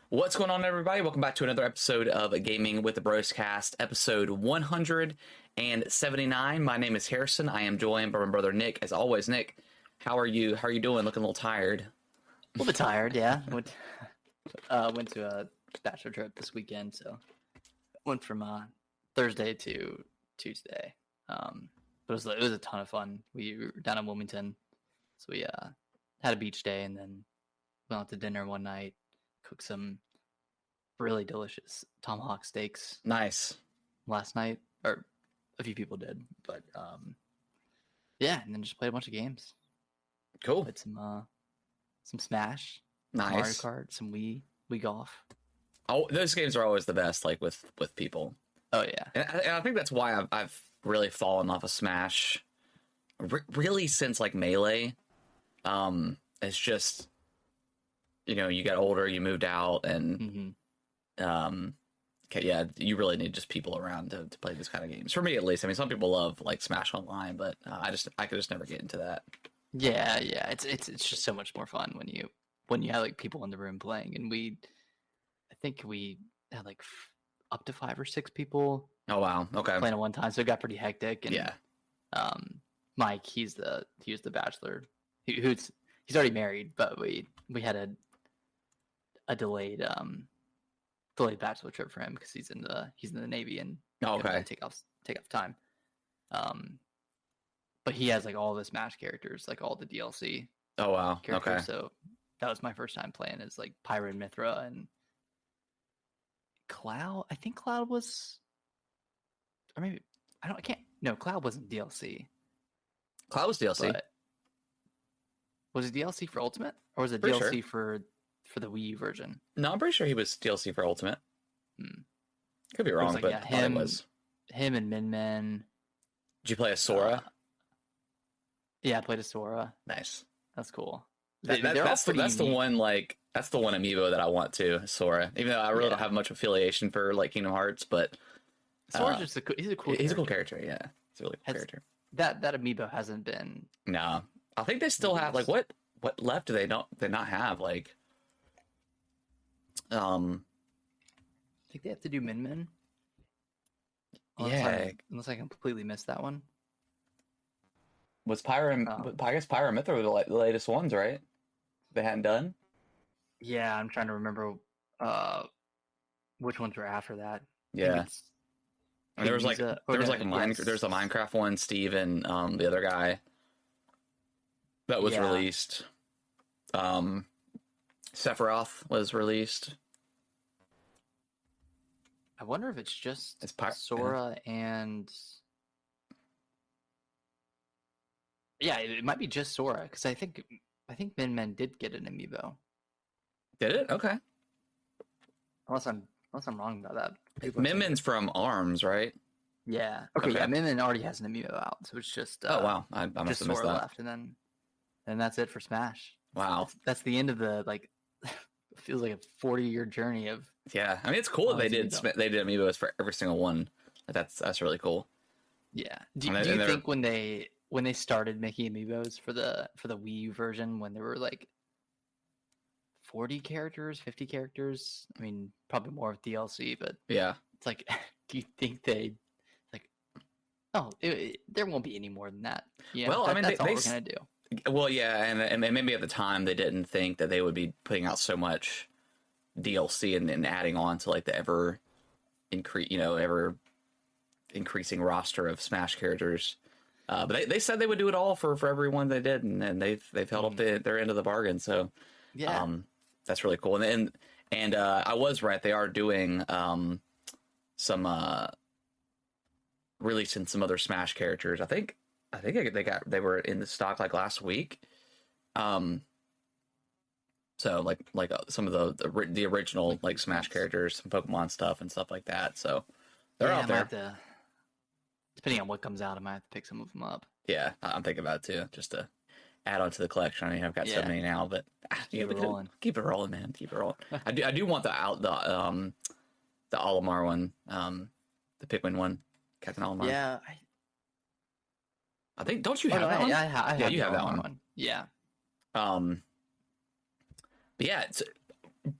What's going on, everybody? Welcome back to another episode of Gaming with the Broscast, episode 179. My name is Harrison. I am joined by my brother Nick. As always, Nick, how are you? How are you doing? Looking a little tired. A little bit tired, yeah. Went to a bachelor trip this weekend, so went from Thursday to Tuesday. But it was a ton of fun. We were down in Wilmington, so we had a beach day and then went out to dinner one night. Cooked some really delicious tomahawk steaks. Nice. Last night, or a few people did, but yeah, and then just played a bunch of games. Cool. Played some Smash, Nice. Mario Kart, some Wii Golf. Oh, those games are always the best, like with people. Oh yeah, And I think that's why I've really fallen off of Smash, really since like Melee. It's just, you got older, you moved out, and okay, yeah, you really need just people around to play this kind of games. For me, at least. I mean, some people love like Smash Online, but I could just never get into that. Yeah. It's just so much more fun when you have like people in the room playing, and I think we had like up to 5 or 6 people. Oh wow, okay. Playing at one time, so it got pretty hectic. And Yeah. Mike, he was the bachelor. He's already married, but we had a delayed bachelor trip for him because he's in the Navy and Okay. take off time. But he has like all the Smash characters, like all the DLC Oh wow, characters. okay. So that was my first time playing as like Pyra and Mithra and Cloud. I think Cloud was, or maybe I can't. No, Cloud wasn't DLC. Cloud was DLC. But was it DLC for Ultimate, or was it Pretty DLC for the Wii U version? No, I'm pretty sure he was DLC for Ultimate. Could be It was wrong, like, but yeah, I thought it was. him and Min Men. Did you play a Sora? Yeah, I played a Sora. Nice. That's cool. That's the one amiibo that I want to, Sora. Even though I really don't have much affiliation for like Kingdom Hearts, but Sora's just he's a cool character. Yeah, he's a really cool character. That amiibo hasn't been. No, I think they still have like what left do they not have like. I think they have to do Min Min. Unless I completely missed that one. Was I guess Pyra and Mithra were the latest ones, right? They hadn't done. Yeah, I'm trying to remember which ones were after that. Yeah, and there's a Minecraft one, Steve and the other guy that was released. Sephiroth was released. I wonder if it's just Sora and. Yeah, it might be just Sora because I think Min Men did get an amiibo. Did it? Okay. Unless I'm wrong about that. Min Men's from ARMS, right? Yeah. Okay. Yeah, Min Men already has an amiibo out, so it's just. Oh wow! I must have missed Sora that. left, and then that's it for Smash. Wow. That's the end of the like. Feels like a 40-year journey of. Yeah, I mean it's cool that they did amiibos for every single one. That's really cool. Yeah. Do you think when they started making amiibos for the Wii U version, when there were like 40 characters, 50 characters, I mean probably more with DLC, but yeah, it's like, do you think there won't be any more than that? Yeah. Well, that's all we're gonna do. Well, yeah, and maybe at the time they didn't think that they would be putting out so much DLC and adding on to like the ever increasing roster of Smash characters. But they said they would do it all for everyone they did, and they've held up their end of the bargain. So yeah, that's really cool. And I was right; they are doing some releasing some other Smash characters. I think they were in the stock like last week. So like some of the original like Smash characters, some Pokemon stuff and stuff like that. So they're out there. Depending on what comes out, I might have to pick some of them up. Yeah, I'm thinking about it too, just to add on to the collection. I mean, I've got so many now, but keep it rolling. Keep it rolling, man. Keep it rolling. I do want the Olimar one, the Pikmin one, Captain Olimar. Yeah, I think, don't you have that one? I you have that one. Yeah. But yeah,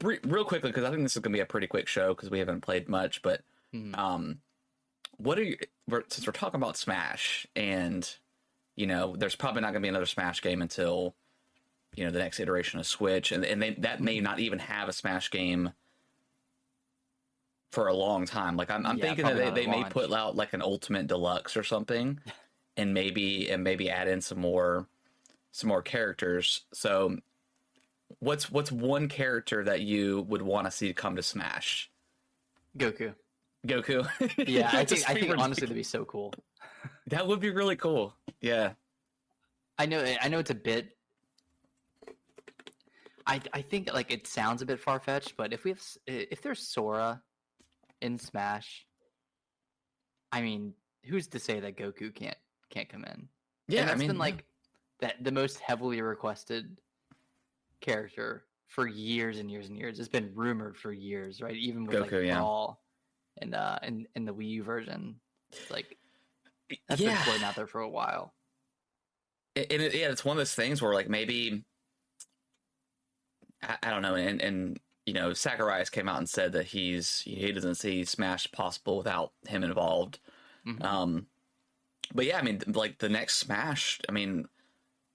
real quickly, because I think this is gonna be a pretty quick show because we haven't played much. But Mhm. what are you? Since we're talking about Smash, and there's probably not gonna be another Smash game until the next iteration of Switch, and that may not even have a Smash game for a long time. Like I'm Yeah, thinking that probably not they at may put launch. out like an Ultimate Deluxe or something, and maybe add in some more characters. So what's one character that you would want to see come to Smash? Goku. Goku. Yeah, I That's his think favorite. honestly that'd be so cool. That would be really cool. Yeah. I know it's a bit. I think like it sounds a bit far fetched, but if there's Sora in Smash, I mean, who's to say that Goku can't come in? And Yeah, I that's mean, been yeah. like that the most heavily requested character for years and years and years. It's been rumored for years, right? Even with like Goku, yeah. Brawl and in the Wii U version, it's like that's been Yeah. floating out there for a while. Yeah, it's one of those things where like maybe I don't know, and Zacharias came out and said that he doesn't see Smash possible without him involved. Hmm. But yeah, I mean, like the next Smash, I mean,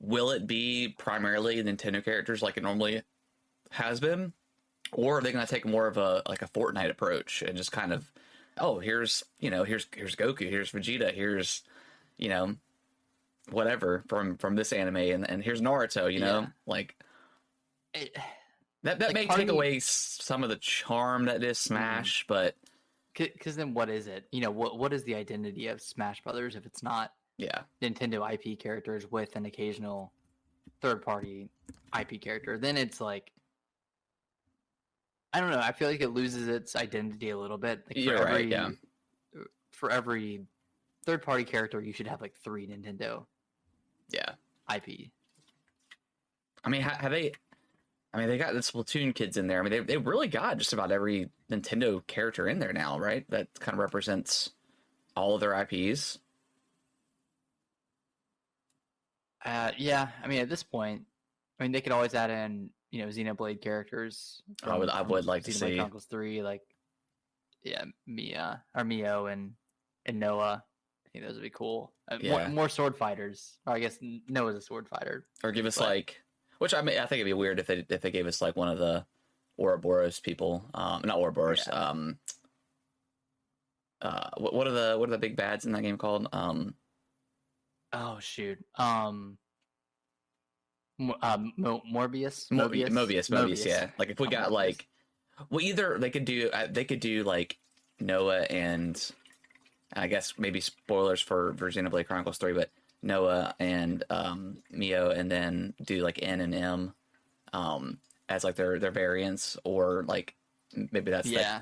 will it be primarily Nintendo characters like it normally has been, or are they going to take more of a Fortnite approach and just kind of, oh, here's Goku, here's Vegeta, here's you know whatever from this anime, and here's Naruto, Yeah. like It, that like may part of take me, away some of the charm that is Smash, but because then what is it? What is the identity of Smash Brothers if it's not yeah, Nintendo IP characters with an occasional third party IP character? Then it's like I don't know. I feel like it loses its identity a little bit. Like you're right, yeah, for every third party character, you should have like 3 Nintendo yeah. IP. I mean, have they? I mean, they got the Splatoon kids in there. I mean, they really got just about every Nintendo character in there now, right? That kind of represents all of their IPs. Yeah. I mean, at this point, I mean they could always add in Xenoblade characters I would like to Xenoblade see. Chronicles 3, like yeah, Mio and Noah. I think those would be cool. Yeah, More sword fighters. Or I guess Noah's a sword fighter, or give us but which I mean, I think it'd be weird if they gave us like one of the Ouroboros people. Not Ouroboros. yeah. What are the big bads in that game called? Oh shoot. Morbius. Mobius. Mobius. Yeah. Like if we Oh, got Morbius. like, well, either they could do like Noah and I guess maybe spoilers for Xenoblade Chronicles 3, but Noah and Mio, and then do like N and M as like their variants, or like maybe that's Yeah.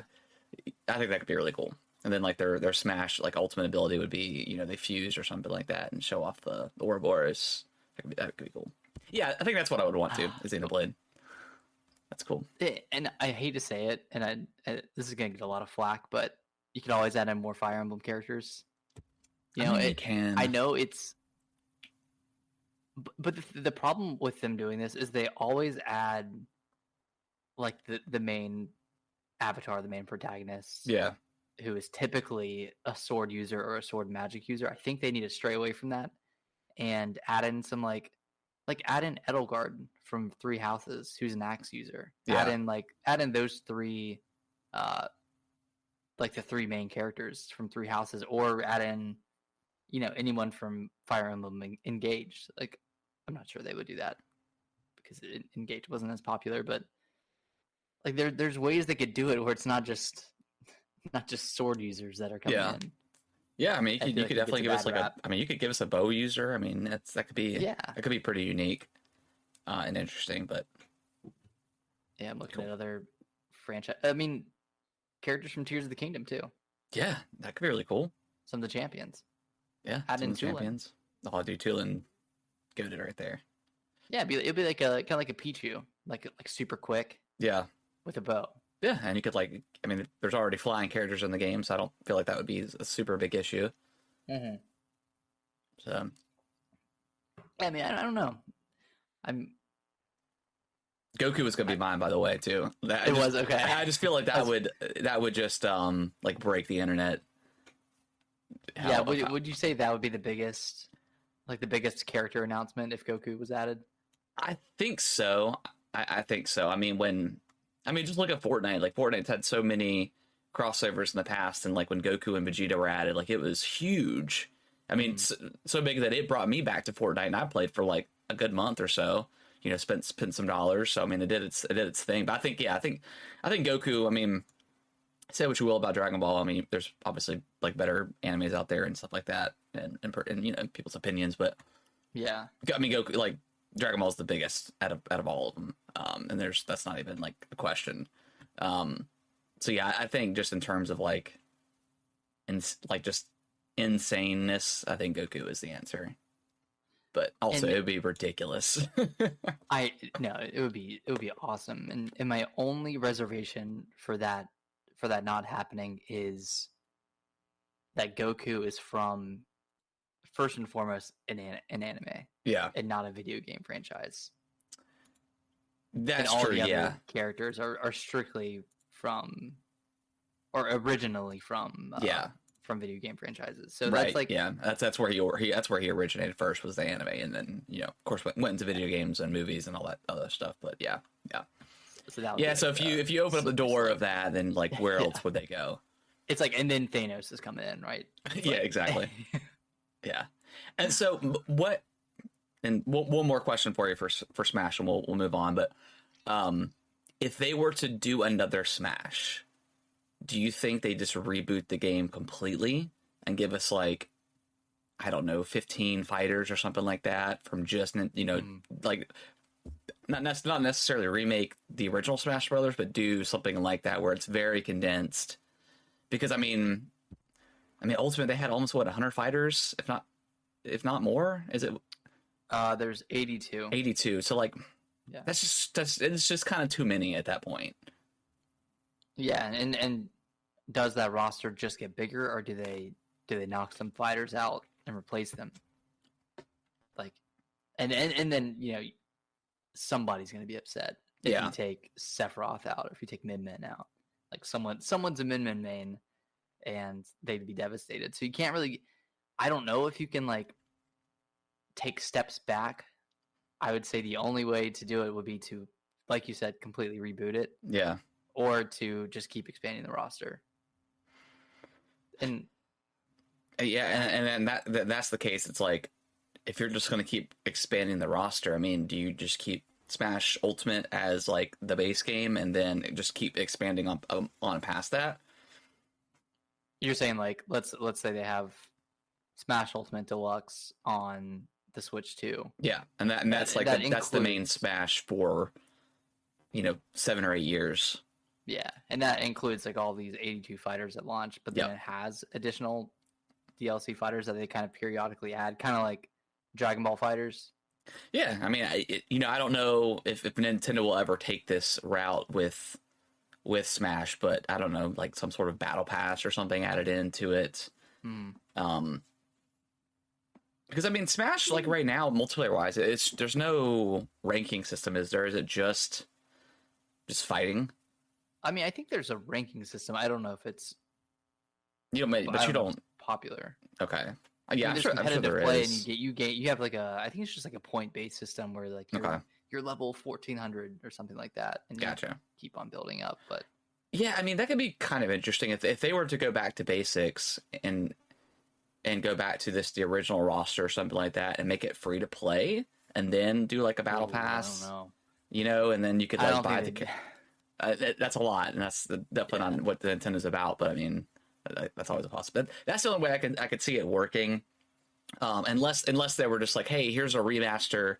I think that could be really cool. And then like their Smash like ultimate ability would be they fuse or something like that and show off the Ouroboros. That could be cool. Yeah, I think that's what I would want to is Xenoblade. That's cool. And I hate to say it, and this is gonna get a lot of flack, but you could always add in more Fire Emblem characters. I mean, they can. I know it's, but the problem with them doing this is they always add like the main avatar, the main protagonist, Yeah. who is typically a sword user or a sword magic user. I think they need to stray away from that and add in some like add in Edelgard from Three Houses, who's an axe user. Yeah. Add in those 3 like the 3 main characters from Three Houses, or add in anyone from Fire Emblem Engaged. Like I'm not sure they would do that because Engaged wasn't as popular, but like there's ways they could do it where it's not just sword users that are coming in. Yeah, I mean, I you feel like could it definitely gets a give us bad like rap. I mean, you could give us a bow user. I mean, that could be Yeah. that could be pretty unique and interesting. But Yeah, I'm looking Cool. at other franchise. I mean, characters from Tears of the Kingdom too. yeah, that could be really cool. Some of the champions. Yeah, Add some in of the Tulin. champions. Oh, dude, Tulin, good it right there. Yeah, it'd be like a kind of like a Pichu, like super quick Yeah, with a bow. yeah, and you could like, I mean, there's already flying characters in the game, so I don't feel like that would be a super big issue. Mm-hmm. So I mean, I don't know. I'm Goku was gonna be mine, by the way, too. It was okay. I just feel like that would just like break the internet. Yeah, would you say that would be the biggest character announcement if Goku was added? I think so. I think so. I mean, just look at Fortnite. Like, Fortnite's had so many crossovers in the past, and like when Goku and Vegeta were added, like it was huge. I mean, so big that it brought me back to Fortnite, and I played for like a good month or so. You know, spent some dollars. So I mean, it did its thing. But I think Goku. I mean, say what you will about Dragon Ball. I mean, there's obviously like better animes out there and stuff like that, and you know, people's opinions. But yeah, I mean, Goku, like Dragon Ball is the biggest out of all of them, and that's not even like a question. So yeah, I think just in terms of like, just insaneness, I think Goku is the answer. But also, it would be ridiculous. it would be awesome. And my only reservation for that not happening is that Goku is from, first and foremost, an anime. Yeah. And not a video game franchise. That's and all true, the other yeah. characters are strictly from, or originally from video game franchises. So right, that's like, yeah, that's where he originated first, was the anime, and then, you know, of course, went into video games and movies and all that other stuff. But yeah. So that so if you open up the door of that, then like where else would they go? It's like, and then Thanos is coming in, right? Yeah, exactly. Yeah. And so what? And one more question for you for Smash, and we'll move on. But if they were to do another Smash, do you think they just reboot the game completely and give us like, I don't know, 15 fighters or something like that from just, you know, like not necessarily remake the original Smash Brothers, but do something like that where it's very condensed? Because I mean, Ultimate, they had almost 100 fighters, if not more. Is it? There's 82. 82. So like, yeah, it's just kind of too many at that point. Yeah, and does that roster just get bigger, or do they knock some fighters out and replace them? Like, and then, you know, somebody's going to be upset if you take Sephiroth out, or if you take Min-Min out. Like someone's a Min-Min main, and they'd be devastated. So you can't really. I don't know if you can like take steps back. I would say the only way to do it would be to, like you said, completely reboot it. Yeah. Or to just keep expanding the roster. And and that's the case. It's like, if you're just going to keep expanding the roster, I mean, do you just keep Smash Ultimate as like the base game and then just keep expanding on past that? You're saying like, let's say they have Smash Ultimate Deluxe on the Switch too. Yeah, and that's like that's the main Smash for, you know, 7 or 8 years. Yeah, and that includes like all these 82 fighters at launch, but then it has additional DLC fighters that they kind of periodically add, kind of like Dragon Ball fighters. Yeah, I mean, I don't know if Nintendo will ever take this route with Smash, but I don't know, like some sort of battle pass or something added into it. Because I mean, Smash, like right now, multiplayer wise, there's no ranking system, is there? Is it just fighting? I mean, I think there's a ranking system. I don't know if it's, you know, but you don't popular. Okay. Yeah, I'm sure there play is. And you have like I think it's just like a point based system where like you're level 1400 or something like that, and you keep on building up. But yeah, I mean, that could be kind of interesting if they were to go back to basics and go back to the original roster or something like that and make it free to play and then do like a battle pass. I don't know. You know, and then you could like buy the. That's a lot, and that's definitely not what the Nintendo's about. But I mean, that's always a possibility. That's the only way I could see it working, unless they were just like, hey, here's a remaster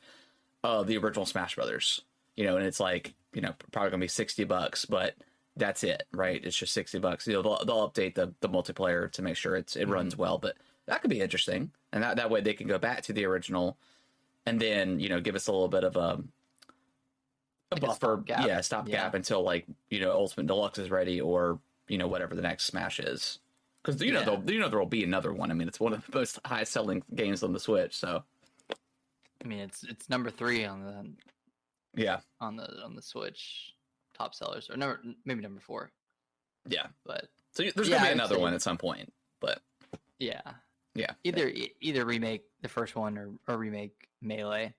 of the original Smash Brothers, you know, and it's like, you know, probably gonna be $60, but that's it, right? It's just $60. You know, they'll update the multiplayer to make sure it runs well, but that could be interesting, and that way they can go back to the original, and then, you know, give us a little bit of a buffer, stopgap until, like, you know, Ultimate Deluxe is ready, or, you know, whatever the next Smash is, because there will be another one. I mean, it's one of the most high selling games on the Switch, so I mean, it's number 3 on Yeah. on the Switch top sellers, or maybe number 4. Yeah. But So there's gonna be another one at some point, but yeah, yeah. Either remake the first one or remake Melee,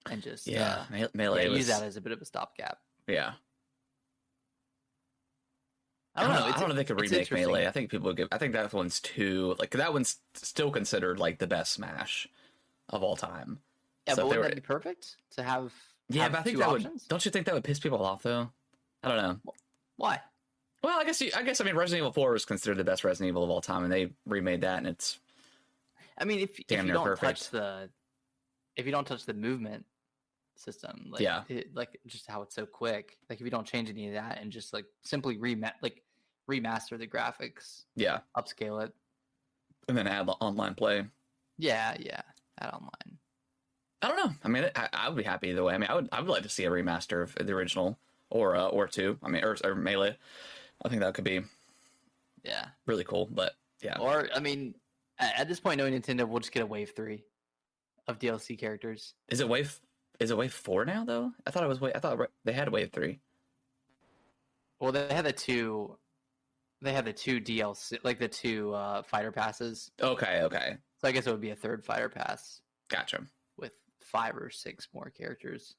and just Melee use that as a bit of a stopgap. Yeah. I don't know. I don't know if they could remake Melee. I think people would I think that one's too that one's still considered like the best Smash of all time. Yeah, so but wouldn't that be perfect to have? Yeah, but I think that options? Don't you think that would piss people off though? I don't know. Why? Well, I guess Resident Evil 4 was considered the best Resident Evil of all time, and they remade that, and it's. I mean, if you don't touch the movement system, just how it's so quick, like if you don't change any of that and just like simply remaster the graphics, upscale it, and then add online play. Yeah, add online. I don't know. I mean, I would be happy either way. I mean, I would like to see a remaster of the original or 2. I mean, or Melee. I think that could be really cool. But yeah. Or I mean, at this point, knowing Nintendo, we'll just get a Wave 3 of DLC characters. Is it Wave 4 now though? I thought they had a Wave 3. Well, they had the two. They had the 2 DLC, like the 2 fighter passes. Okay. So I guess it would be a 3rd fighter pass. Gotcha. With 5 or 6 more characters.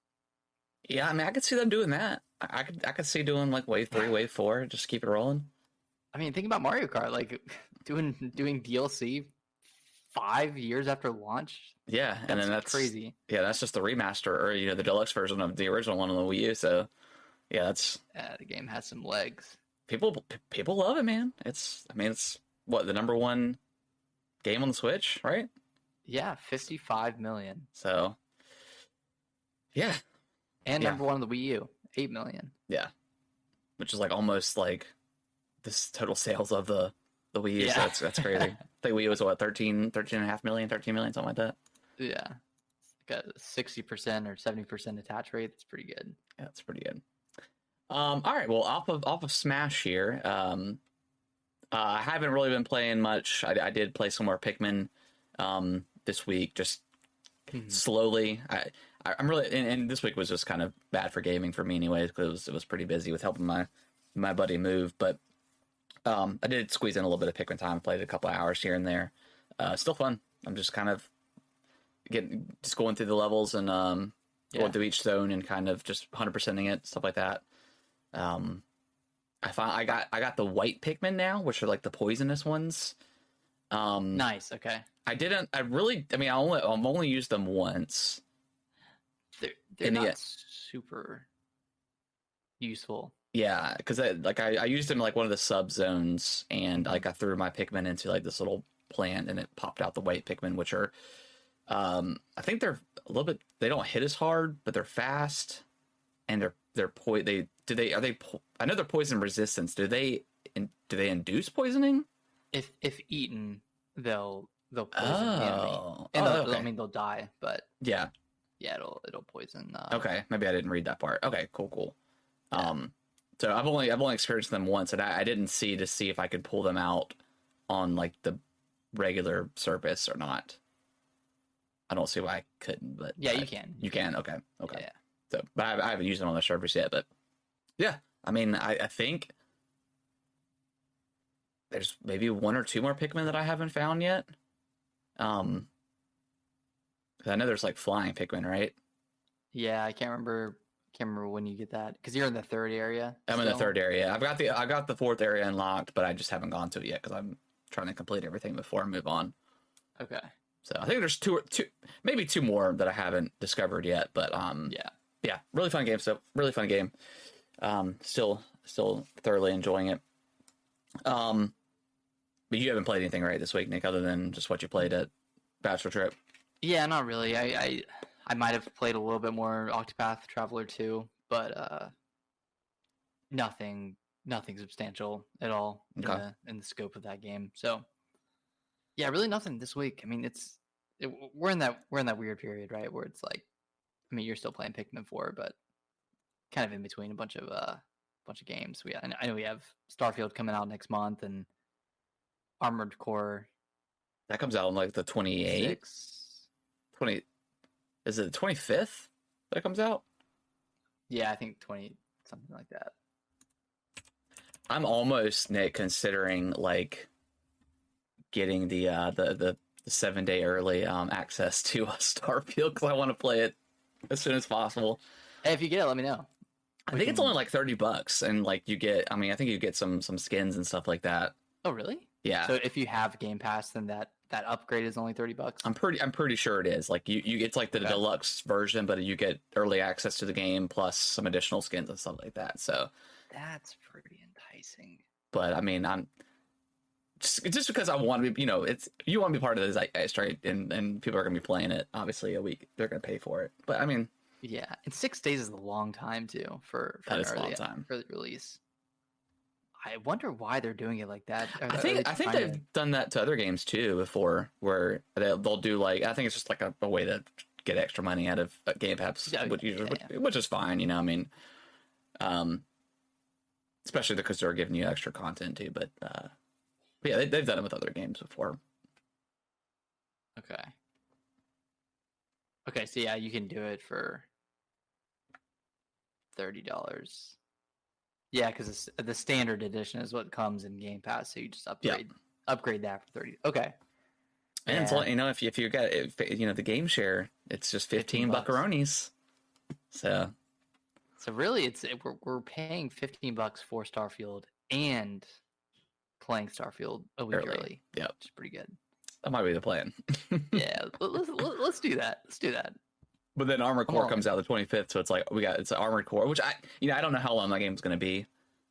Yeah, I mean, I could see them doing that. I could see doing like Wave 3, Wave 4, just keep it rolling. I mean, think about Mario Kart, like doing DLC 5 years after launch. Yeah, and then that's crazy. Yeah, that's just the remaster or the deluxe version of the original one on the Wii U. So yeah, that's the game has some legs. People love it, man. It's what, the number 1 game on the Switch, right? Yeah, 55 million. So yeah. And number 1 on the Wii U, 8 million. Yeah. Which is like almost like this total sales of the Wii U. Yeah. So that's crazy. I think Wii U was what, 13.5 million, 13 million, something like that. Yeah. It's got a 60% or 70% attach rate. That's pretty good. Yeah, that's pretty good. All right. Well, off of Smash here. I haven't really been playing much. I did play some more Pikmin this week, just slowly. I'm really, and this week was just kind of bad for gaming for me anyways, because it was pretty busy with helping my buddy move. But I did squeeze in a little bit of Pikmin time, played a couple of hours here and there. Still fun. I'm just kind of going through the levels and going through each zone and kind of just 100%ing it, stuff like that. I got the white Pikmin now, which are like the poisonous ones. Nice. Okay. I've only used them once. They're not super useful. Yeah, because I used them in like one of the sub zones, and like I threw my Pikmin into like this little plant, and it popped out the white Pikmin, which are, I think they're a little bit. They don't hit as hard, but they're fast, and I know they're poison resistance. Do they induce poisoning? If eaten, they'll poison the enemy. And okay. I mean, they'll die, but yeah, it'll poison. Okay, maybe I didn't read that part. Okay, cool. Yeah. So I've only experienced them once, and I didn't see if I could pull them out on like the regular surface or not. I don't see why I couldn't, but yeah, you can. You can. Okay. Yeah. So, but I haven't used them on the surface yet. But yeah, I mean, I think there's maybe 1 or 2 more Pikmin that I haven't found yet. 'Cause I know there's like flying Pikmin, right? Yeah, I can't remember when you get that, because you're in the 3rd area. I'm in the 3rd area. I got the 4th area unlocked, but I just haven't gone to it yet because I'm trying to complete everything before I move on. Okay. So I think there's maybe 2 more that I haven't discovered yet. But yeah, really fun game. So really fun game. Still thoroughly enjoying it. But you haven't played anything right this week, Nick, other than just what you played at Bachelor Trip. Yeah, not really. I might have played a little bit more Octopath Traveler 2, but nothing substantial at all in the scope of that game. So yeah, really nothing this week. I mean, we're in that weird period, right, where it's like, I mean, you're still playing Pikmin 4, but kind of in between a bunch of games. I know we have Starfield coming out next month, and Armored Core. That comes out on like the 28th. Is it the 25th that comes out? Yeah, I think 20 something like that. I'm almost, Nick, considering like getting the 7-day early access to Starfield because I want to play it as soon as possible. Hey, if you get it, let me know. I think it's only like $30, and like you get, I mean, I think you get some skins and stuff like that. Oh, really? Yeah. So if you have Game Pass, then that upgrade is only $30. I'm pretty sure it is. Like you it's like the deluxe version, but you get early access to the game plus some additional skins and stuff like that. So that's pretty enticing. But I mean, I'm just because I want to be, you want to be part of the zeitgeist, right? And people are going to be playing it. Obviously, a week they're going to pay for it. But I mean, yeah, and 6 days is a long time too for that is a long time for the release. I wonder why they're doing it like that. I think they've done that to other games too before, where they'll do like, I think it's just like a way to get extra money out of Game Pass, which is fine. I mean, especially because they're giving you extra content too. But yeah, they've done it with other games before. Okay, so yeah, you can do it for $30. Yeah, because the standard edition is what comes in Game Pass, so you just upgrade that for 30. Okay. And so, if you got the game share, it's just 15 buckaroonies. So really, we're paying $15 for Starfield and playing Starfield a week early. Yeah, which is pretty good. That might be the plan. Yeah, let's do that. Let's do that. But then Armored Core comes out the 25th, so it's like it's Armored Core, which I don't know how long that game's going to be.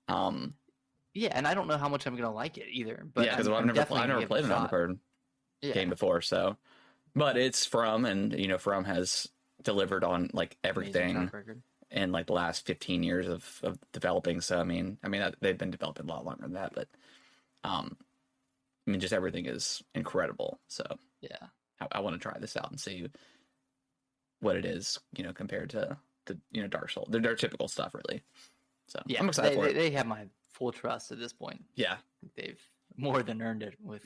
Yeah, and I don't know how much I'm going to like it either. But yeah, because I've never played an Armored game before, so. But it's From, and From has delivered on like everything in like the last 15 years of developing. So I mean they've been developing a lot longer than that, but just everything is incredible. So yeah, I want to try this out and see what it is, compared to Dark Souls, their typical stuff, really. So yeah, I'm excited for it. They have my full trust at this point. Yeah, they've more than earned it with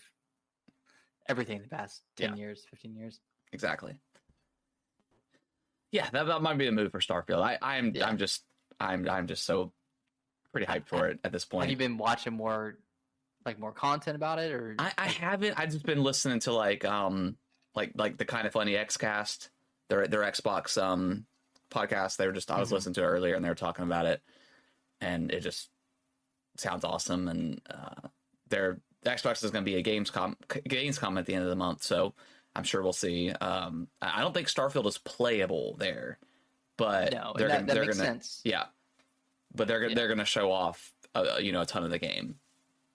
everything in the past 10 years, 15 years. Exactly. Yeah, that might be the move for Starfield. I'm just so pretty hyped for it at this point. Have you been watching more content about it, or I haven't. I've just been listening to like the Kind of Funny Xcast, their Xbox podcast. I was listening to it earlier, and they were talking about it, and it just sounds awesome. And their Xbox is going to be a Gamescom at the end of the month, so I'm sure we'll see. I don't think Starfield is playable there, but they're gonna sense. Yeah, but they're gonna show off a ton of the game.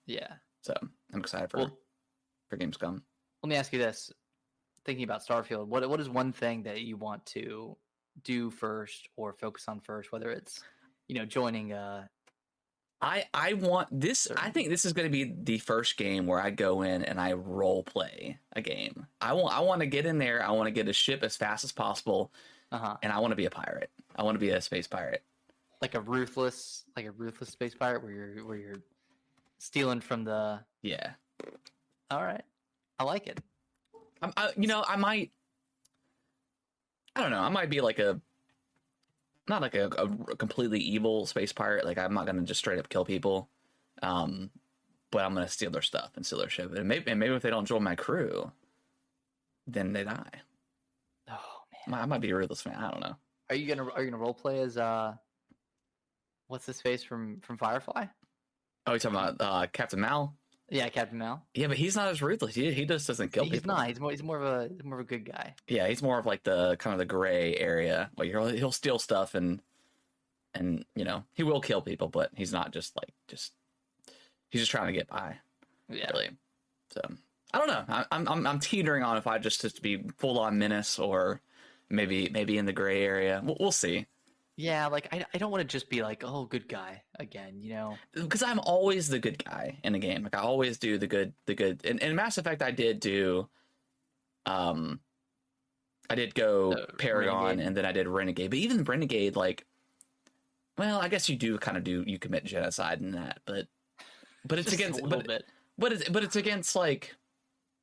Yeah. So I'm excited for Gamescom. Let me ask you this: thinking about Starfield, what is one thing that you want to do first or focus on first? Whether it's joining I want this. I think this is going to be the first game where I go in and I role play a game. I want to get in there. I want to get a ship as fast as possible, and I want to be a pirate. I want to be a space pirate, like a ruthless space pirate, where you're stealing from the. Yeah. All right, I like it. I might. I don't know. I might be like not like a completely evil space pirate. Like I'm not gonna just straight up kill people, but I'm gonna steal their stuff and steal their ship. And maybe if they don't join my crew, then they die. Oh man, I might be a ruthless fan. I don't know. Are you gonna role play as what's his face from Firefly? Oh, you're talking about Captain Mal? Yeah, Captain Mal. Yeah, but he's not as ruthless. He just doesn't kill people. He's not. He's more of a good guy. Yeah, he's more of like the kind of the gray area. Like he'll steal stuff and he will kill people, but he's not just he's just trying to get by. Yeah. Really. So I don't know. I'm teetering on if I just be full on menace or maybe in the gray area. We'll see. Yeah, like I don't want to just be like, oh, good guy again, Because I'm always the good guy in a game. Like I always do the good. In Mass Effect, I did do, I did go Paragon Renegade. And then I did Renegade. But even Renegade, like, well, I guess you commit genocide in that, but it's against but it's against like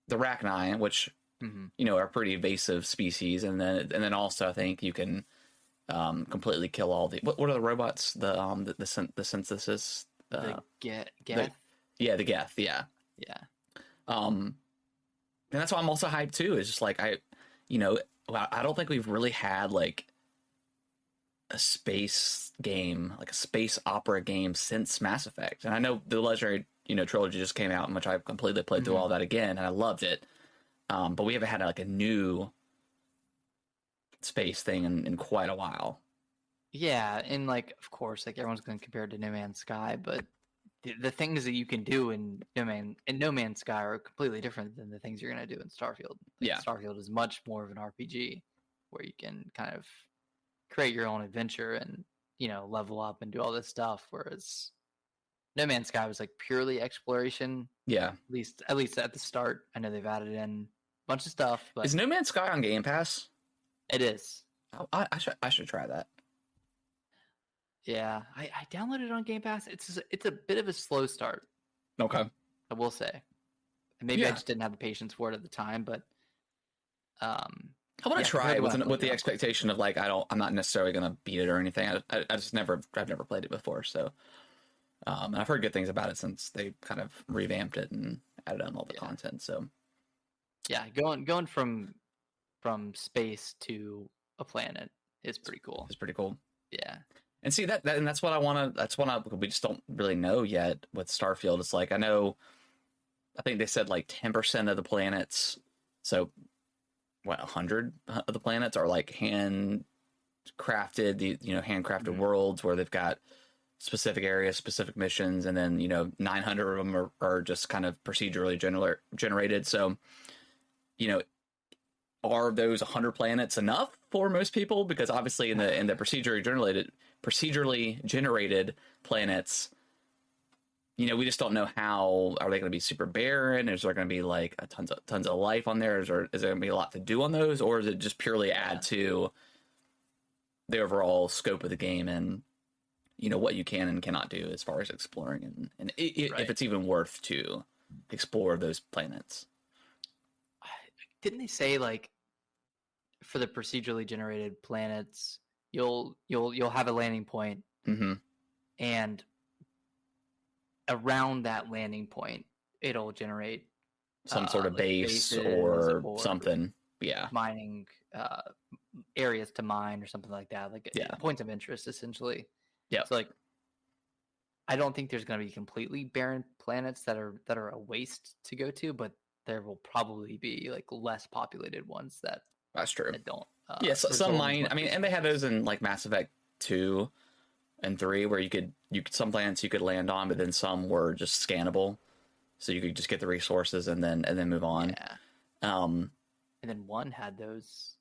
the Rachni, which are a pretty evasive species, and then also I think you can completely kill all the what are the robots? The synthesis. The get The, yeah, the Geth. Yeah. yeah. And that's why I'm also hyped too. It's just like I don't think we've really had like a space game, like a space opera game since Mass Effect. And I know the Legendary, trilogy just came out, in which I completely played through all that again, and I loved it. But we haven't had like a new space thing in quite a while. Yeah, and like of course, like everyone's going to compare it to No Man's Sky, but the things that you can do in No Man's Sky are completely different than the things you're going to do in Starfield. Yeah. Starfield is much more of an RPG where you can kind of create your own adventure and level up and do all this stuff, whereas No Man's Sky was like purely exploration. Yeah. At least at the start. I know they've added in a bunch of stuff, but is No Man's Sky on Game Pass? It is. I should try that. Yeah, I downloaded it on Game Pass. It's a bit of a slow start. Okay. I will say. And maybe I just didn't have the patience for it at the time, but I want to try it with the expectation of like I'm not necessarily gonna beat it or anything. I've never played it before, so and I've heard good things about it since they kind of revamped it and added on all the content. So yeah, going from space to a planet is pretty cool. It's pretty cool. Yeah. And see and that's what I want to. We just don't really know yet with Starfield. It's like I think they said like 10% of the planets. So 100 of the planets are like handcrafted worlds where they've got specific areas, specific missions, and then 900 of them are just kind of procedurally generated. So are those 100 planets enough for most people? Because obviously in the procedurally generated planets, we just don't know how. Are they going to be super barren? Is there going to be like tons of life on there? Is there going to be a lot to do on those, or is it just purely add to the overall scope of the game and what you can and cannot do as far as exploring and if it's even worth to explore those planets? Didn't they say like for the procedurally generated planets, you'll have a landing point, and around that landing point, it'll generate some sort of base or something. Yeah, mining areas to mine or something like that. Like points of interest, essentially. Yeah. So like, I don't think there's going to be completely barren planets that are a waste to go to, but there will probably be like less populated ones that's true. That don't. So some mine. I mean, and they had those in like Mass Effect 2 and 3, where you could some planets you could land on, but then some were just scannable, so you could just get the resources and then move on. Yeah. And then 1 had those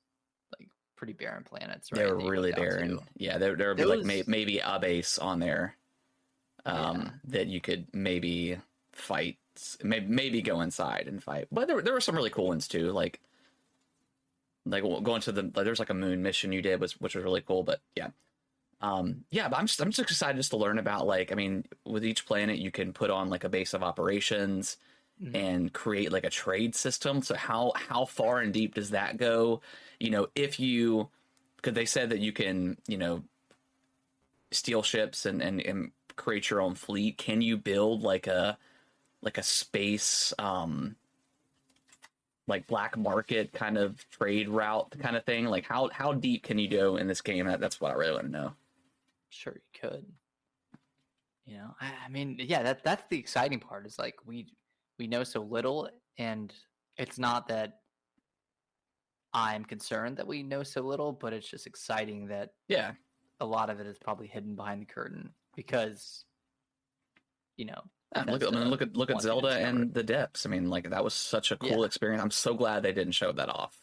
like pretty barren planets, right? They were really barren. Yeah, there would be like maybe a base on there that you could maybe fight, maybe go inside and fight. But there were some really cool ones too, like going to there's like a moon mission you did, which was really cool. But yeah. But I'm just excited just to learn about, like, I mean, with each planet you can put on like a base of operations and create like a trade system. So how far and deep does that go? Because they said that you can, steal ships and create your own fleet. Can you build like a space, like black market kind of trade route kind of thing? Like how deep can you go in this game? That's what I really want to know. Sure, you could. I mean, yeah, that's the exciting part. Is like we know so little, and it's not that I'm concerned that we know so little, but it's just exciting that a lot of it is probably hidden behind the curtain because look at Zelda and the Depths. I mean, like, that was such a cool experience. I'm so glad they didn't show that off.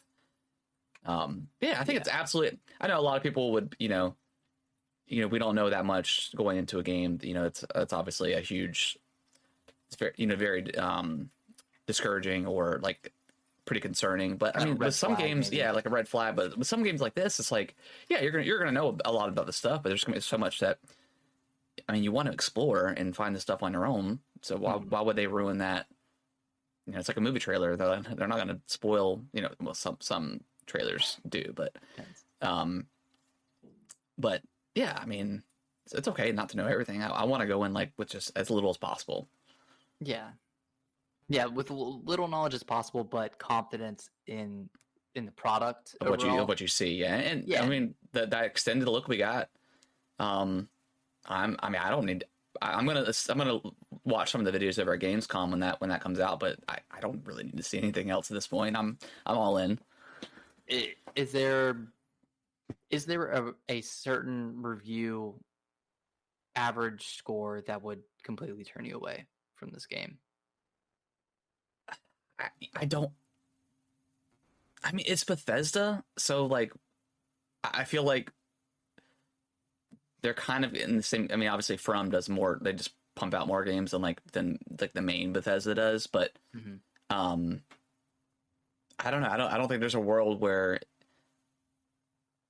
I think it's absolutely. I know a lot of people would, we don't know that much going into a game. It's obviously a huge. It's very discouraging or like pretty concerning. But I mean, with some games, maybe. Like a red flag. But with some games like this, it's like, you're gonna know a lot about the stuff, but there's gonna be so much that. I mean, you want to explore and find the stuff on your own. So why would they ruin that? It's like a movie trailer. They're not going to spoil. Well, some trailers do, but But yeah, I mean, it's okay not to know everything. I want to go in like with just as little as possible. Yeah. Yeah, with little knowledge as possible, but confidence in the product Of overall. what you see, yeah, and I Yeah. mean that extended look we got. I mean, I don't need. I'm gonna watch some of the videos over at Gamescom when that comes out, but I don't really need to see anything else at this point. I'm all in. Is there a certain review average score that would completely turn you away from this game? I don't. I mean, it's Bethesda, so like, I feel like they're kind of in the same. I mean, obviously, From does more. They just pump out more games than the main Bethesda does. But um, I don't know. I don't think there's a world where.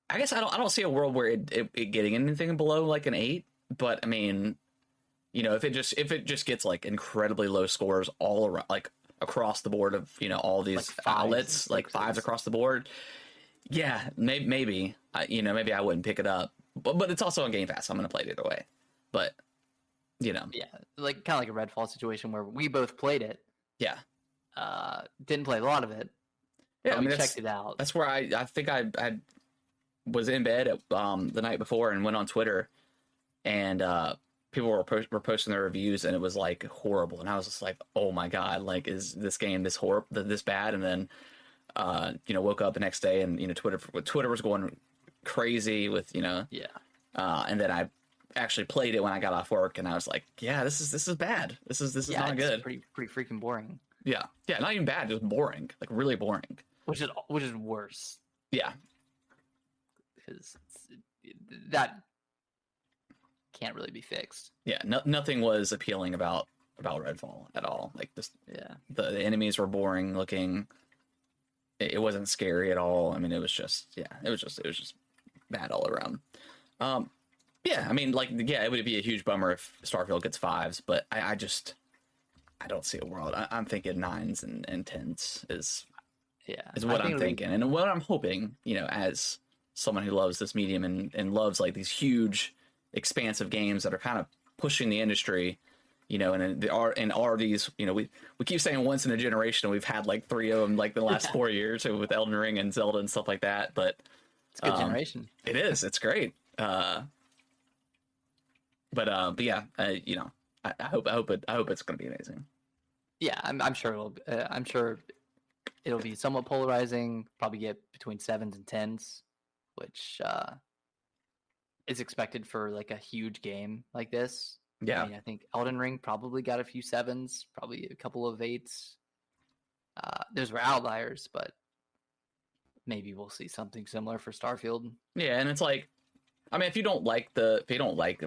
I guess I don't see a world where it getting anything below like an 8. But I mean, you know, if it just gets like incredibly low scores all around, like across the board of all these Like outlets, like 5s, 5s across the board. Yeah, maybe maybe I wouldn't pick it up, but it's also on Game Pass. So I'm gonna play it either way. But Yeah, like kind of like a Redfall situation where we both played it. Yeah, Didn't play a lot of it. Yeah, but I mean, we checked it out. That's where I think I was in bed at, the night before and went on Twitter, and people were posting their reviews, and it was like horrible, and I was just like, oh my god, like is this game this this bad? And then woke up the next day, and Twitter was going crazy with Yeah. and then I actually played it when I got off work, and I was like, yeah, this is bad. This is not good. Pretty freaking boring. Yeah, not even bad, just boring, like really boring. Which is worse. Yeah, because that can't really be fixed. Yeah, nothing was appealing about Redfall at all. Like this, yeah, the enemies were boring looking. It wasn't scary at all. I mean, it was just bad all around. Yeah, I mean, like, yeah, it would be a huge bummer if Starfield gets 5s, but I don't see a world. I'm thinking 9s and 10s is what I'm thinking, and what I'm hoping. As someone who loves this medium and loves like these huge, expansive games that are kind of pushing the industry, and are these, we keep saying once in a generation, and we've had like 3 of them like the last 4 years with Elden Ring and Zelda and stuff like that. But it's a good generation. It is. It's great. But yeah, I hope it's going to be amazing. Yeah, I'm sure it'll be somewhat polarizing. Probably get between 7s and 10s, which is expected for like a huge game like this. Yeah, I mean, I think Elden Ring probably got a few 7s, probably a couple of 8s. Those were outliers, but maybe we'll see something similar for Starfield. Yeah, and it's like, I mean, if you don't like a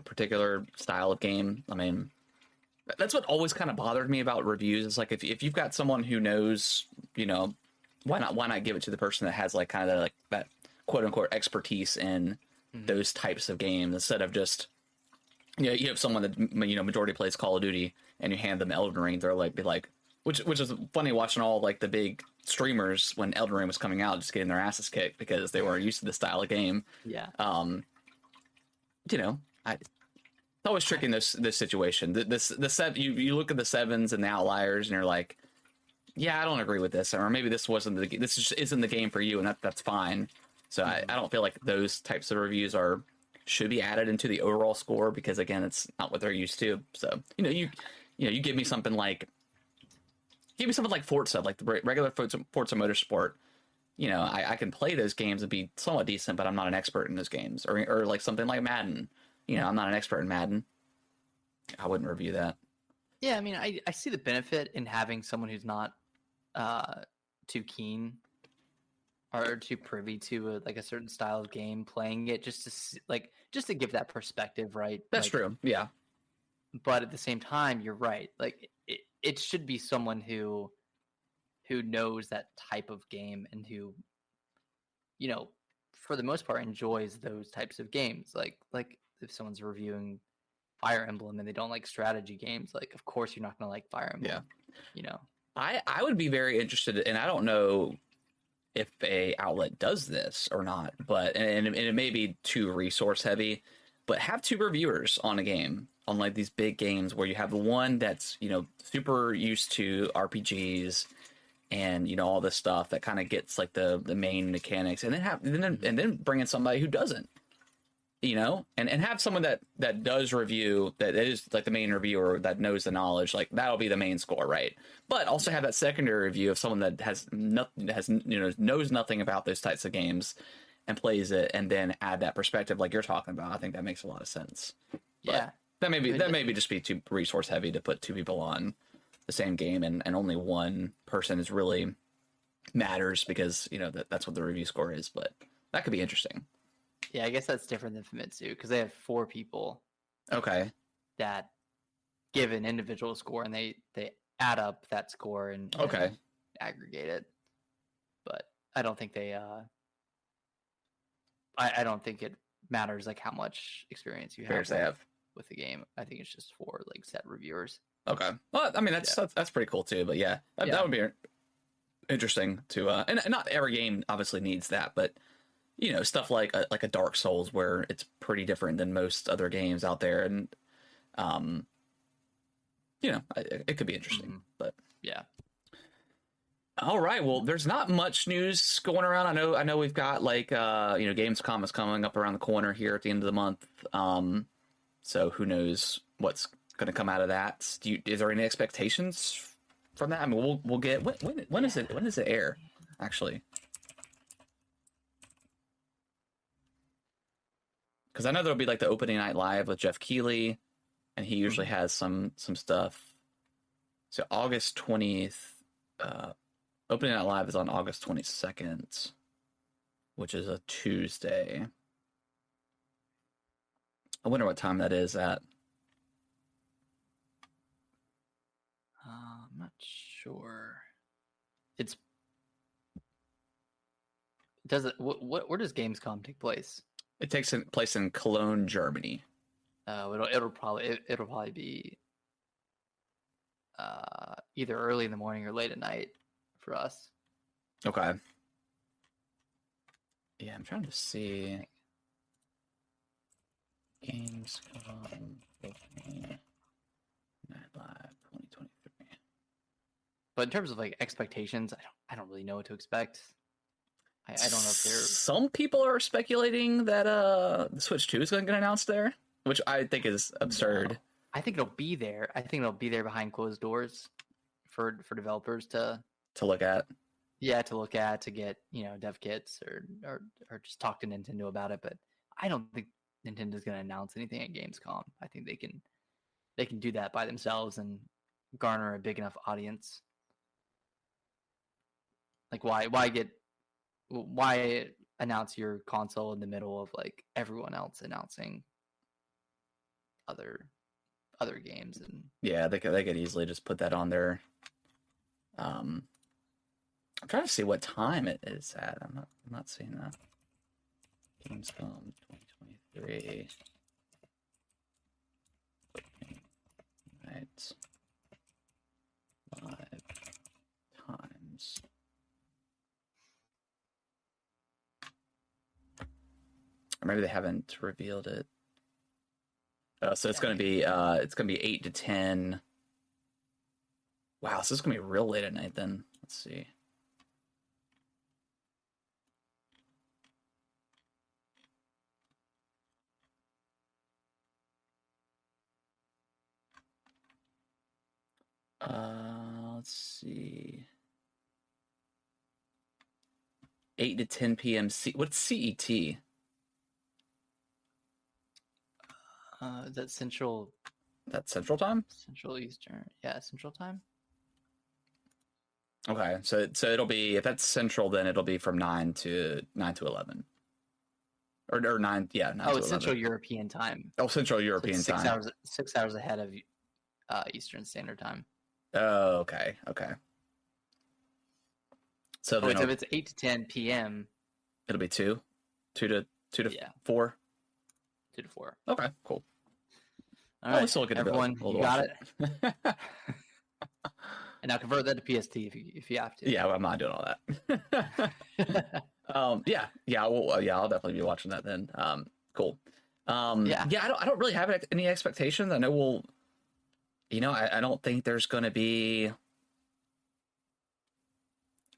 particular style of game, I mean, that's what always kind of bothered me about reviews. It's like if you've got someone who knows, why not give it to the person that has like kind of like that quote unquote expertise in those types of games, instead of just you have someone that majority plays Call of Duty and you hand them Elden Ring, they're like which is funny watching all like the big streamers when Elden Ring was coming out just getting their asses kicked because they weren't used to this style of game. Yeah. It's always tricky in this situation. You look at the 7s and the outliers, and you're like, yeah, I don't agree with this, or maybe this just isn't the game for you, and that's fine. So I don't feel like those types of reviews should be added into the overall score, because again, it's not what they're used to. So you give me something like Forza, like the regular Forza Motorsport. I can play those games and be somewhat decent, but I'm not an expert in those games. Or like something like Madden. I'm not an expert in Madden. I wouldn't review that. Yeah, I mean, I see the benefit in having someone who's not too keen or too privy to a certain style of game playing it, just to give that perspective, right? That's true. Yeah. But at the same time, you're right. Like it should be someone who knows that type of game and who, for the most part, enjoys those types of games. Like if someone's reviewing Fire Emblem and they don't like strategy games, like of course you're not going to like Fire Emblem. Yeah. I would be very interested, and I don't know if a outlet does this or not, but and it may be too resource heavy, but have two reviewers on a game, on like these big games where you have the one that's, you know, super used to RPGs and, you know, all this stuff that kind of gets like the main mechanics, and then bring in somebody who doesn't, you know, and have someone that does review, that is like the main reviewer that knows the knowledge, like that'll be the main score, right? But also have that secondary review of someone that has nothing, you know, knows nothing about those types of games and plays it, and then add that perspective like you're talking about. I think that makes a lot of sense. Yeah, but that maybe just be too resource heavy to put two people on the same game, and only one person is really matters, because, you know, that's what the review score is. But that could be interesting. Yeah, I guess that's different than Famitsu because they have 4 people Okay. that give an individual score, and they add up that score and Okay. aggregate it. But I don't think they I don't think it matters like how much experience you have with the game. I think it's just for like set reviewers. Okay. Well, I mean, that's pretty cool too. But yeah, that would be interesting to. And not every game obviously needs that, but, you know, stuff like a Dark Souls, where it's pretty different than most other games out there, and you know, it could be interesting. Mm-hmm. But yeah. All right. Well, there's not much news going around. I know we've got like you know, Gamescom is coming up around the corner here at the end of the month. So who knows what's going to come out of that? Is there any expectations from that? I mean, we'll get when is it air actually? Because I know there'll be like the opening night live with Jeff Keighley, and he usually has some stuff. So August 20th, opening night live is on August 22nd, which is a Tuesday. I wonder what time that is at. I'm not sure. Where does Gamescom take place? It takes place in Cologne, Germany. It'll probably be either early in the morning or late at night for us. Okay. Yeah, I'm trying to see. Gamescom Night Live 2023. But in terms of like expectations, I don't really know what to expect. I don't know if they're. Some people are speculating that the Switch 2 is going to get announced there, which I think is absurd. No. I think it'll be there. I think it'll be there behind closed doors for developers to look at. Yeah, to get, you know, dev kits or just talk to Nintendo about it. But I don't think Nintendo's going to announce anything at Gamescom. I think they can do that by themselves and garner a big enough audience. Like why announce your console in the middle of like everyone else announcing other games? And yeah, they could easily just put that on there. I'm trying to see what time it is at. I'm not seeing that. Gamescom 2023. Right. Live times. Or maybe they haven't revealed it. So it's going to be 8 to 10. Wow, so it's going to be real late at night then. Let's see. Let's see. 8 to 10 p.m. What's CET? Is that Central? That's Central Time? Central Eastern. Yeah, Central Time. Okay, so it'll be, if that's Central, then it'll be from 9 to 11. Or 9, yeah, 9 to 11. It's Central European Time. Oh, Central European time. 6 hours ahead of Eastern Standard Time. Oh, okay. So then if it's 8 to 10 p.m. it'll be 2 to 4. 2 to 4. Okay, cool. All right, everyone, you got it. And now convert that to PST if you have to. Yeah, well, I'm not doing all that. I'll definitely be watching that then. Cool. Yeah. I don't really have any expectations. I know I don't think there's going to be.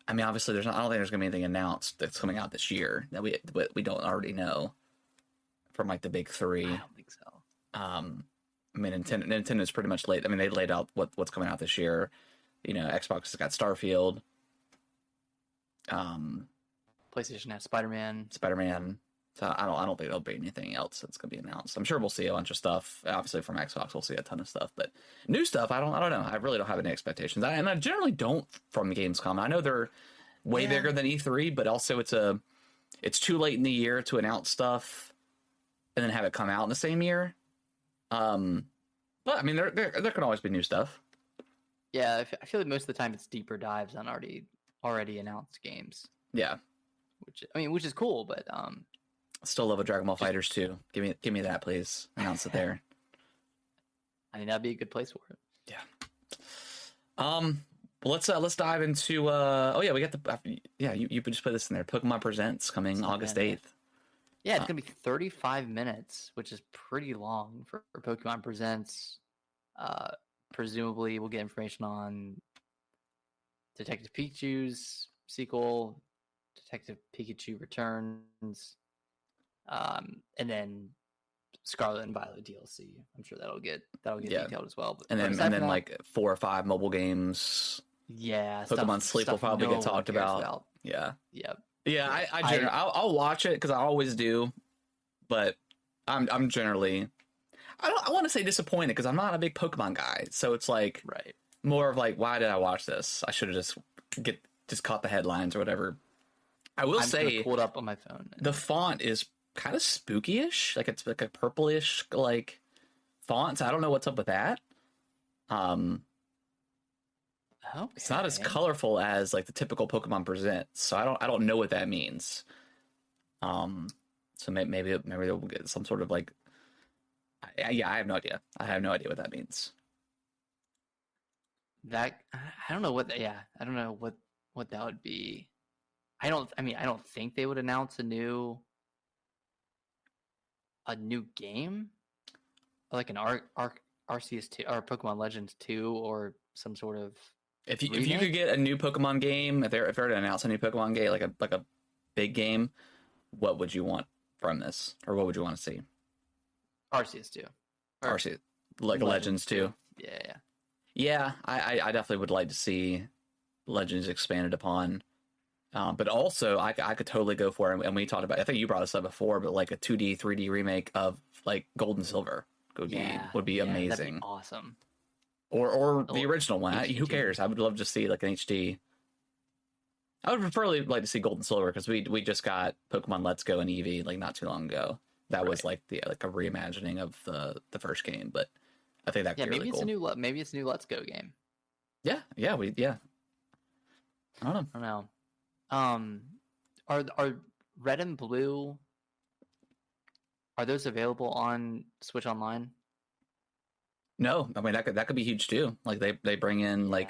I mean, obviously, I don't think there's going to be anything announced that's coming out this year that we don't already know from like the big three. I don't think so. I mean, Nintendo's pretty much laid. I mean, they laid out what's coming out this year. You know, Xbox has got Starfield. PlayStation has Spider-Man. So I don't think there'll be anything else that's going to be announced. I'm sure we'll see a bunch of stuff. Obviously, from Xbox, we'll see a ton of stuff. But new stuff, I don't know. I really don't have any expectations. I generally don't from Gamescom. I know they're way bigger than E3, but also it's too late in the year to announce stuff and then have it come out in the same year. But I mean, there can always be new stuff. Yeah, I feel like most of the time it's deeper dives on already announced games. Yeah, which is cool, but still love a Dragon Ball FighterZ 2. Give me that, please. Announce it there. I think that'd be a good place for it. Yeah. Let's dive into. We got you just put this in there. Pokemon Presents coming August 8th. Yeah, it's gonna be 35 minutes, which is pretty long for Pokemon Presents. Presumably, we'll get information on Detective Pikachu's sequel, Detective Pikachu Returns, and then Scarlet and Violet DLC. I'm sure that'll get detailed as well. But and then like 4 or 5 mobile games. Yeah, Pokemon Sleep will probably get talked about. Yeah. Yep. Yeah, I'll watch it because I always do, but I'm generally I want to say disappointed because I'm not a big Pokemon guy, so it's like more of like, why did I watch this? I should have just caught the headlines or whatever. I will say, pull it up on my phone. The font is kind of spooky-ish, like it's like a purplish like font. So I don't know what's up with that. It's not as colorful as like the typical Pokemon Presents, so I don't know what that means. So maybe they'll get some sort of like. I have no idea. I have no idea what that means. I don't know what. I don't know what that would be. I don't think they would announce a new game, like an Arceus 2 or Pokemon Legends 2 or some sort of. If you could get a new Pokemon game, if they're to announce a new Pokemon game, like a big game, what would you want from this, or what would you want to see? Arceus 2. Arceus, like Legends 2. Yeah. I definitely would like to see Legends expanded upon. But also, I could totally go for it. And we talked about, I think you brought this up before, but like a 2D, 3D remake of like Gold and Silver would be amazing. That'd be awesome. Or the original one. Who cares? I would love to see like an HD. I would preferably like to see Gold and Silver because we just got Pokemon Let's Go and Eevee like not too long ago. That was like a reimagining of the first game, but I think that could be really cool. Maybe it's a new Let's Go game. Yeah. I don't know. Are Red and Blue? Are those available on Switch Online? No, I mean that could be huge too. Like they bring in they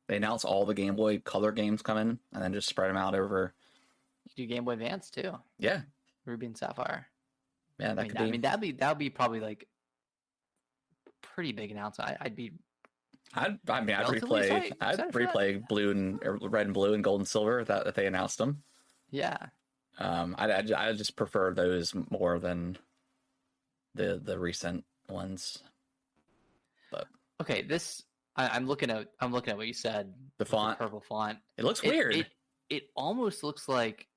announce all the Game Boy Color games coming and then just spread them out over. You do Game Boy Advance too. Yeah, Ruby and Sapphire. Yeah, that'd be probably like pretty big announcement. I'd replay Red and Blue and Gold and Silver if they announced them. Yeah. I just prefer those more than the recent ones. But okay, I'm looking at what you said. The font, the purple font. It looks weird. It almost looks like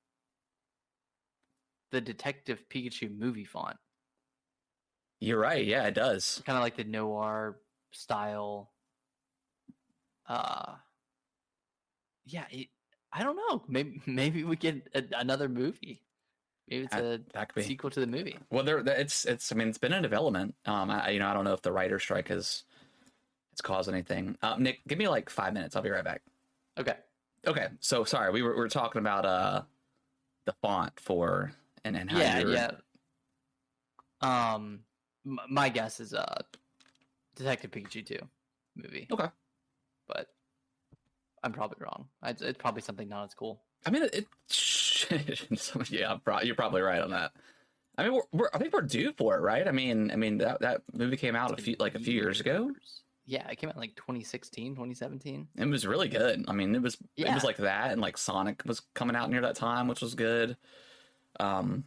the Detective Pikachu movie font. You're right. Yeah, it does. Kind of like the noir style. I don't know. Maybe we get another movie. Maybe it's a sequel to the movie. Well, it's. I mean, it's been in development. I don't know if the writer's strike has caused anything. Nick, give me like 5 minutes. I'll be right back. Okay. So sorry, we were talking about the font for and how my guess is Detective Pikachu 2 movie. Okay. But I'm probably wrong. It's probably something not as cool. I mean, yeah, you're probably right on that. I mean, I think we're due for it, right? I mean, that movie came out a few years ago. Yeah, it came out in like 2016, 2017. It was really good. I mean, it was like that, and like Sonic was coming out near that time, which was good. Yeah,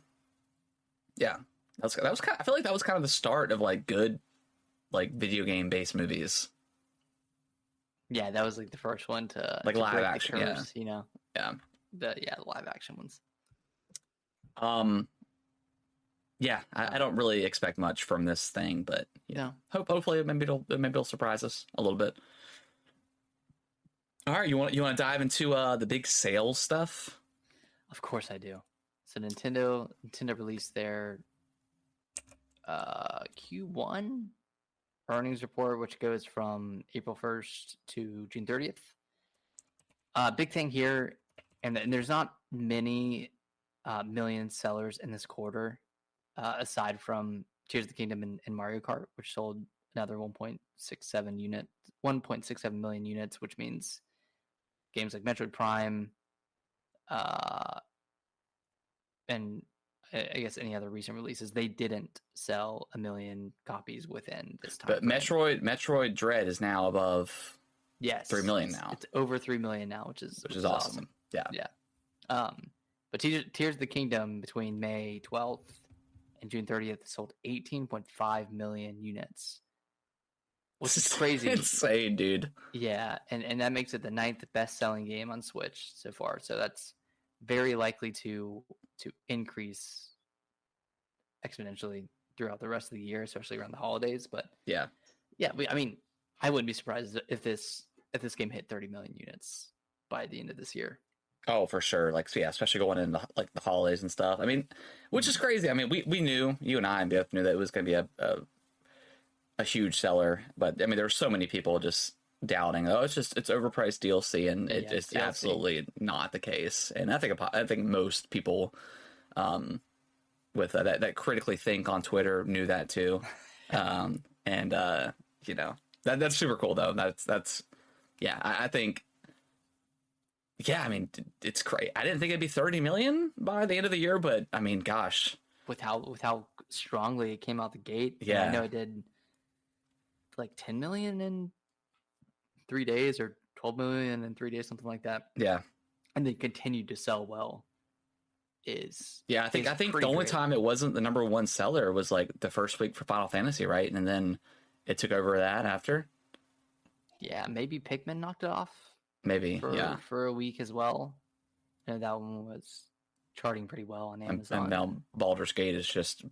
that was kind of, I feel like that was kind of the start of like good, like video game based movies. Yeah, that was like the first one to like live break action, the curse, you know. Yeah. The live action ones. Yeah, I don't really expect much from this thing, but hopefully maybe it'll surprise us a little bit. All right, you want to dive into the big sales stuff? Of course I do. So Nintendo released their Q1 earnings report, which goes from April 1st to June 30th. Big thing here, and there's not many million sellers in this quarter, aside from Tears of the Kingdom and Mario Kart, which sold another 1.67 million units, which means games like Metroid Prime, and I guess any other recent releases, they didn't sell 1 million copies within this time. But Metroid Dread is now above 3 million now. It's over 3 million now, which is awesome. Yeah. But Tears of the Kingdom between May 12th and June 30th sold 18.5 million units, which is crazy. Insane, dude. Yeah, and that makes it the 9th best-selling game on Switch so far. So that's very likely to increase exponentially throughout the rest of the year, especially around the holidays. But yeah, I mean, I wouldn't be surprised if this game hit 30 million units by the end of this year. Oh, for sure. Like, so yeah, especially going into like the holidays and stuff. I mean, which is crazy. I mean, we knew, you and I both knew that it was going to be a huge seller, but I mean, there were so many people just doubting, it's overpriced DLC, and it's DLC. Absolutely not the case. And I think most people with that critically think on Twitter knew that too. And you know, that's super cool though. That's yeah, I think. Yeah, I mean, it's crazy. I didn't think it'd be 30 million by the end of the year, but I mean, gosh, with how strongly it came out the gate. Yeah, I know it did like 10 million in 3 days, or 12 million in 3 days, something like that. Yeah, and they continued to sell well. I think the only time it wasn't the number one seller was like the first week for Final Fantasy, right? And then it took over that after. Yeah, maybe Pikmin knocked it off. Maybe, for a week as well. And that one was charting pretty well on Amazon. And now Baldur's Gate is just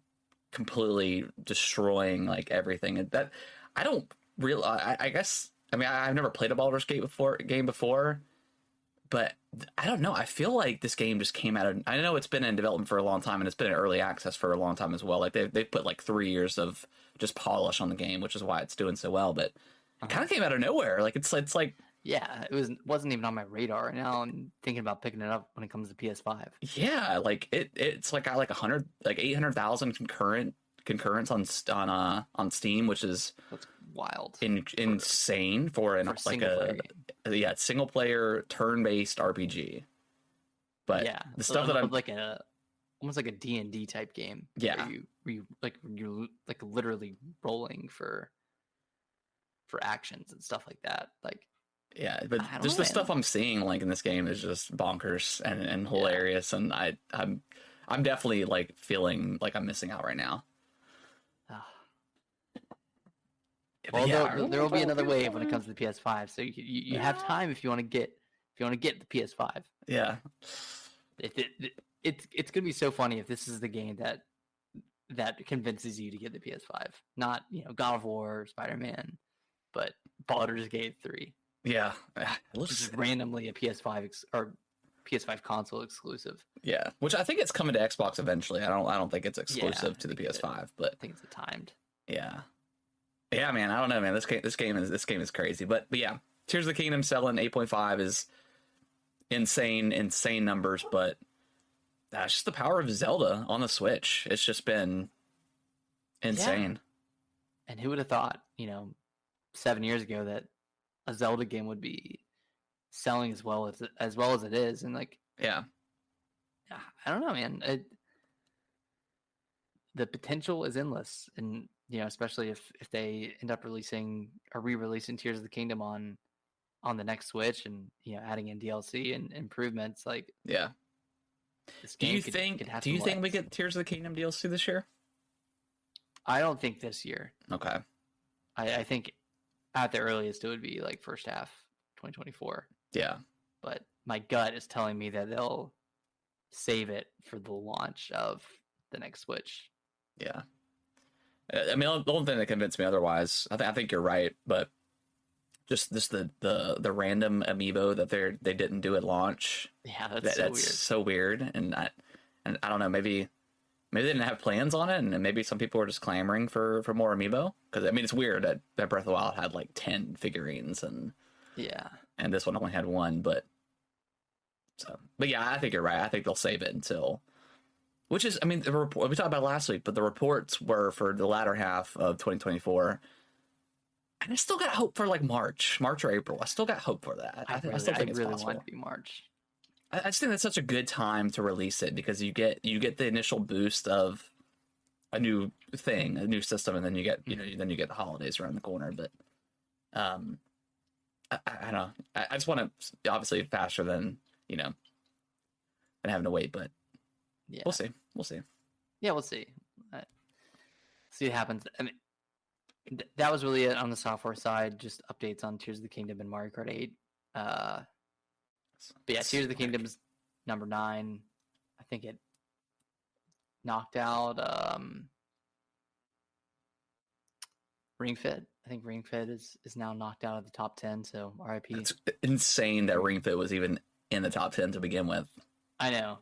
completely destroying like everything. That I don't realize. I guess I mean I've never played a Baldur's Gate game before, but I don't know. I feel like this game just came out of. I know it's been in development for a long time, and it's been in early access for a long time as well. Like they put like 3 years of just polish on the game, which is why it's doing so well. But it kind of came out of nowhere. Like it's like. Yeah, it wasn't even on my radar. Now I'm thinking about picking it up when it comes to PS5. Yeah, like it's like got like 800,000 concurrents on Steam, which is that's wild, insane for single player turn-based RPG. But yeah, the stuff that I'm like almost like a D&D type game. Yeah, where you're like literally rolling for actions and stuff like that. Like. Yeah, but just the stuff I'm seeing like in this game is just bonkers and hilarious, and I'm definitely like feeling like I'm missing out right now. Well, there will be another wave when it comes to the PS5, so you have time if you want to get the PS5. Yeah, it's gonna be so funny if this is the game that convinces you to get the PS5, not God of War, or Spider-Man, but Baldur's Gate 3. Yeah, just randomly a PS5 or PS5 console exclusive. Yeah, which I think it's coming to Xbox eventually. I don't think it's exclusive to the PS5, but I think it's timed. Yeah, man. I don't know, man. This game is crazy, but yeah, Tears of the Kingdom selling 8.5 is insane numbers, but that's just the power of Zelda on the Switch. It's just been insane. Yeah. And who would have thought, 7 years ago that a Zelda game would be selling as well as it is, and like, Yeah. I don't know, man. The potential is endless, and especially if they end up releasing or re-releasing Tears of the Kingdom on the next Switch, and adding in DLC and improvements, like Yeah. this game could have some we legs. get Tears of the Kingdom DLC this year? I don't think this year. Okay. I think at the earliest it would be like first half 2024. Yeah. But my gut is telling me that they'll save it for the launch of the next Switch. Yeah. I mean, the only thing that convinced me otherwise, I think you're right, but just the random amiibo that they didn't do at launch. Yeah, that's so weird. And I don't know, maybe they didn't have plans on it, and maybe some people were just clamoring for more amiibo. Because I mean, it's weird that Breath of the Wild had like 10 figurines, and this one only had one. But yeah, I think you're right. I think they'll save it until. Which is, I mean, we talked about it last week, but the reports were for the latter half of 2024. And I still got hope for like March or April. I still got hope for that. I still think it's possible. Want it to be March. I just think that's such a good time to release it, because you get the initial boost of a new thing, a new system, and then you get then you get the holidays around the corner. But I don't know. I just want to obviously faster than than having to wait, but. Yeah. We'll see. Yeah, we'll see. See what happens. I mean, that was really it on the software side. Just updates on Tears of the Kingdom and Mario Kart 8. But yeah, Tears of the Kingdom's number 9. I think it knocked out Ring Fit. I think Ring Fit is now knocked out of the top 10. So RIP. It's insane that Ring Fit was even in the top 10 to begin with. I know.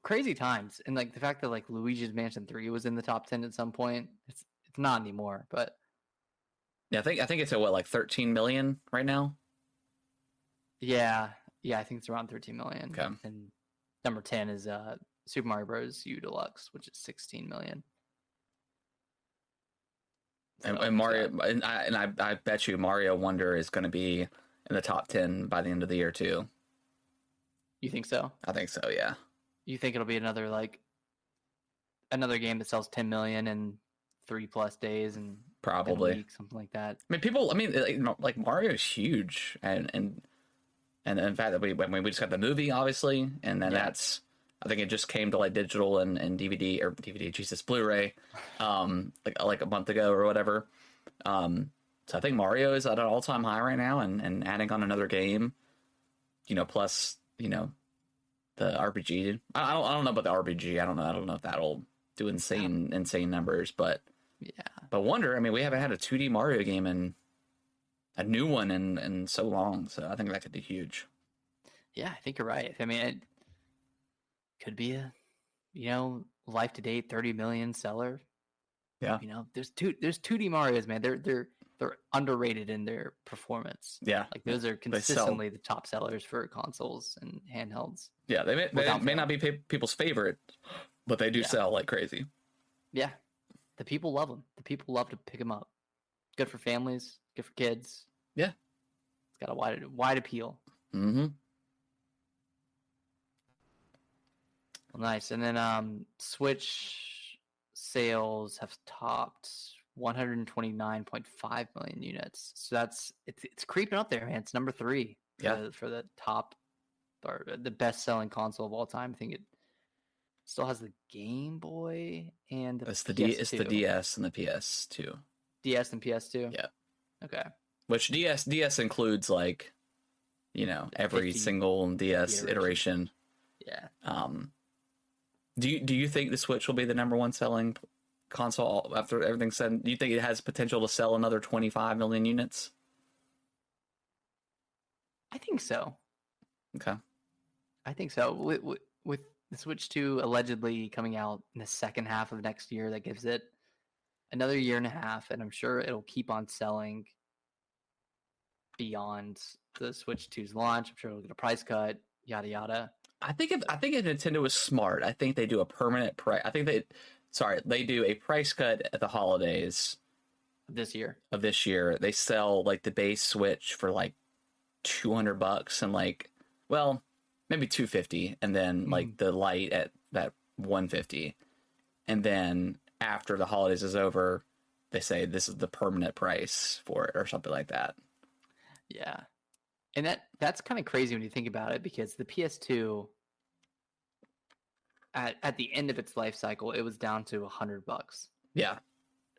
Crazy times, and like the fact that like Luigi's Mansion 3 was in the top 10 at some point. It's not anymore, but yeah, I think it's at what, like 13 million right now. Yeah, I think it's around 13 million. Okay. And number 10 is Super Mario Bros. U Deluxe, which is 16 million. So, and Mario, and I bet you Mario Wonder is going to be in the top 10 by the end of the year too. You think so? I think so. Yeah. You think it'll be another game that sells 10 million in 3+ days and probably week, something like that? I mean, like Mario is huge, and in fact that we just got the movie, obviously, and then that's, I think it just came to like digital and DVD, Jesus, Blu-ray, like a month ago or whatever. So I think Mario is at an all-time high right now, and adding on another game, plus the RPG. I don't know about the RPG. I don't know if that'll do insane numbers, but yeah. But Wonder, I mean, we haven't had a 2D Mario game in a new one in so long, so I think that could be huge. Yeah, I think you're right. I mean, it could be a life to date 30 million seller. Yeah. There's 2D Marios, man. They're underrated in their performance. Yeah. Like those are consistently the top sellers for consoles and handhelds. Yeah, they may not be people's favorite, but they do sell like crazy. Yeah. The people love them. The people love to pick them up. Good for families, good for kids. Yeah. It's got a wide appeal. Mm-hmm. Well, nice. And then Switch sales have topped 129.5 million units. So it's creeping up there, man. It's number 3 for the top or the best selling console of all time. I think it still has the Game Boy and it's the DS and the PS2. DS and PS2? Yeah. Okay. Which DS includes like every single DS iteration. Yeah. Do you think the Switch will be the number 1 selling console after everything's said? Do you think it has potential to sell another 25 million units? I think so. Okay. I think so. With the Switch 2 allegedly coming out in the second half of next year, that gives it another year and a half, and I'm sure it'll keep on selling beyond the Switch 2's launch. I'm sure it'll get a price cut, yada yada. I think if Nintendo is smart, I think they do a permanent price. I think they do a price cut at the holidays this year. They sell like the base Switch for like $200 and like, well, maybe 250, and then like the light at that 150, and then after the holidays is over, they say this is the permanent price for it or something like that. Yeah. And that's kind of crazy when you think about it, because the PS2 at the end of its life cycle, it was down to $100 Yeah.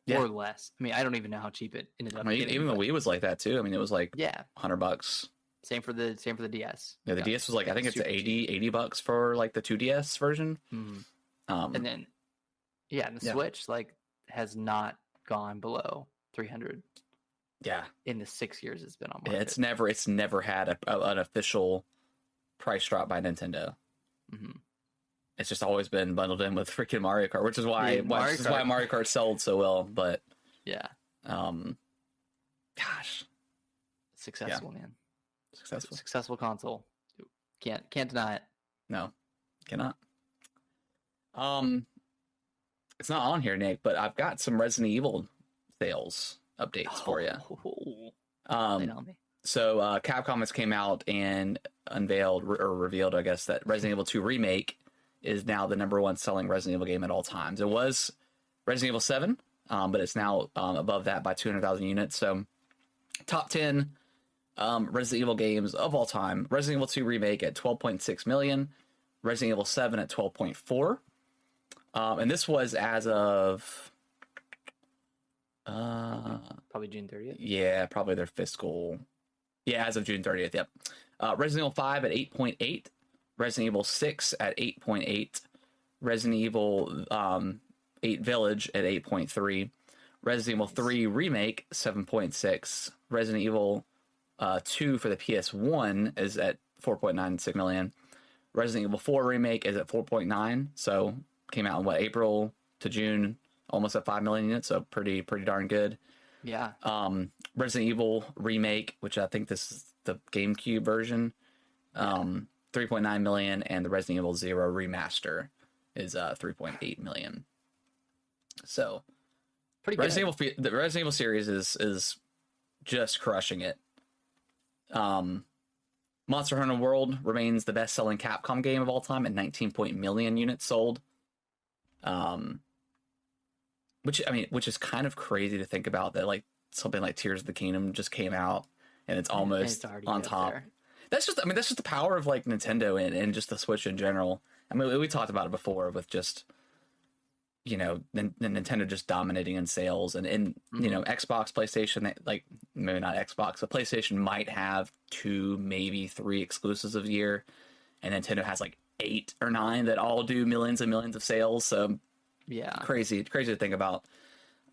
or less. I mean, I don't even know how cheap it ended up. I mean, getting, even the Wii was like that too. I mean, it was like $100. Same for the DS. Yeah, the DS was like, I think it's $80 for like the 2DS version. And then the Switch like has not gone below 300. Yeah, in the 6 years it's been on market. It's never had an official price drop by Nintendo. It's just always been bundled in with freaking Mario Kart, which is why Mario Kart sold so well. But gosh, successful, man. Successful console. Can't deny it. No, cannot. It's not on here, Nick, but I've got some Resident Evil sales updates for you. So Capcom has came out and unveiled or revealed, I guess, that Resident Evil 2 Remake is now the #1 selling Resident Evil game at all times. It was Resident Evil 7, but it's now above that by 200,000 units. So top 10 Resident Evil games of all time. Resident Evil 2 Remake at 12.6 million. Resident Evil 7 at 12.4. And this was as of... probably June 30th. Yeah, probably their fiscal. Yeah, as of June 30th. Yep. Resident Evil 5 at 8.8. Resident Evil 6 at 8.8. Resident Evil 8 Village at 8.3. Resident Evil 3 Remake 7.6. Resident Evil 2 for the PS1 is at 4.96 million. Resident Evil 4 Remake is at 4.9. So came out in April to June, almost at 5 million units. So pretty darn good. Yeah. Resident Evil Remake, which I think this is the GameCube version, 3.9 million, and the Resident Evil 0 Remaster is 3.8 million. So pretty good. The Resident Evil series is just crushing it. Monster Hunter World remains the best-selling Capcom game of all time at 19 million units sold. Which is kind of crazy to think about, that like something like Tears of the Kingdom just came out and it's almost on top. That's just the power of like Nintendo and just the Switch in general. I mean, we talked about it before with just, Nintendo just dominating in sales and Xbox, PlayStation, like maybe not Xbox, but PlayStation might have 2, maybe 3 exclusives of the year, and Nintendo has like 8 or 9 that all do millions and millions of sales. So yeah, crazy to think about.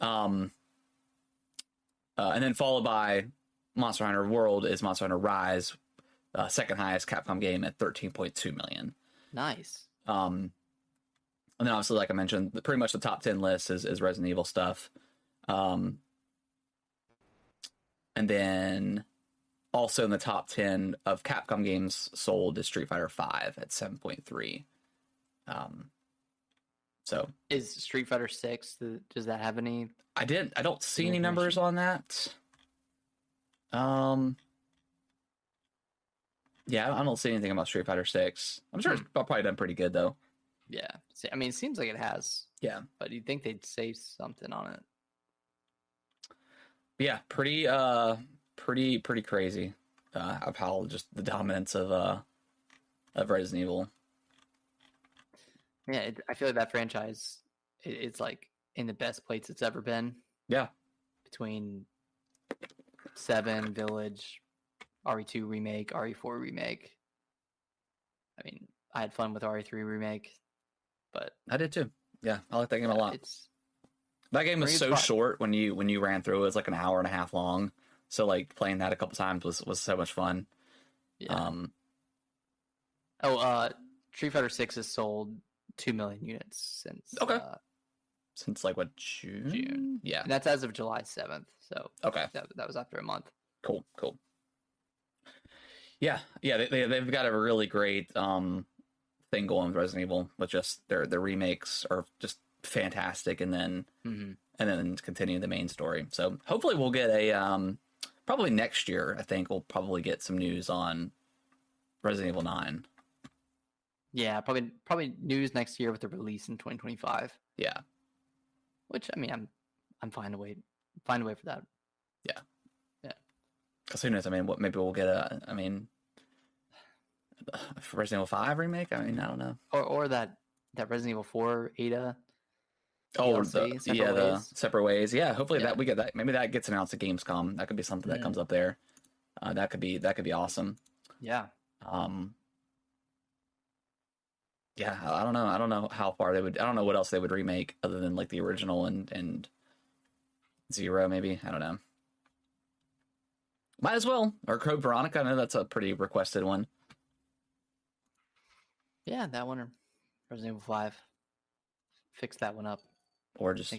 And then followed by Monster Hunter World is Monster Hunter Rise, second highest Capcom game at 13.2 million. Nice. And then obviously, like I mentioned, pretty much the top 10 list is Resident Evil stuff. And then also in the top 10 of Capcom games sold is Street Fighter V at 7.3. So is Street Fighter 6, does that have any? I don't see any numbers on that. Yeah, I don't see anything about Street Fighter 6. I'm sure it's probably done pretty good though. Yeah. I mean, it seems like it has. Yeah. But you'd think they'd say something on it. Yeah, pretty crazy of how just the dominance of Resident Evil. Yeah, I feel like that franchise it's like in the best place it's ever been. Yeah. Between 7 Village, RE2 Remake, RE4 Remake. I mean, I had fun with RE3 Remake, but I did too. Yeah, I like that game a lot. That game was so short when you ran through. It was like an hour and a half long. So like playing that a couple times was so much fun. Yeah. Street Fighter 6 has sold 2 million units since. Okay. Since like what, June? Yeah. And that's as of July 7th. So okay. That was after a month. Cool. Yeah. They've got a really great thing going with Resident Evil, with just their remakes are just fantastic, and then continue the main story. So hopefully we'll get a probably next year, I think we'll probably get some news on Resident Evil 9. Yeah, probably news next year with the release in 2025. Yeah. Which I mean, I'm fine to wait for that. Yeah. Yeah. Because who knows? I mean, maybe we'll get a Resident Evil 5 remake. I mean, I don't know. Or that Resident Evil 4 Ada. Oh, DLC, the separate ways. Yeah, hopefully Yeah. that we get that. Maybe that gets announced at Gamescom. That could be something that comes up there. That could be awesome. Yeah. Yeah, I don't know. I don't know how far they would. I don't know what else they would remake other than like the original and Zero. Maybe, I don't know. Might as well. Or Code Veronica. I know that's a pretty requested one. Yeah, that one or Resident Evil 5. Fix that one up. Or just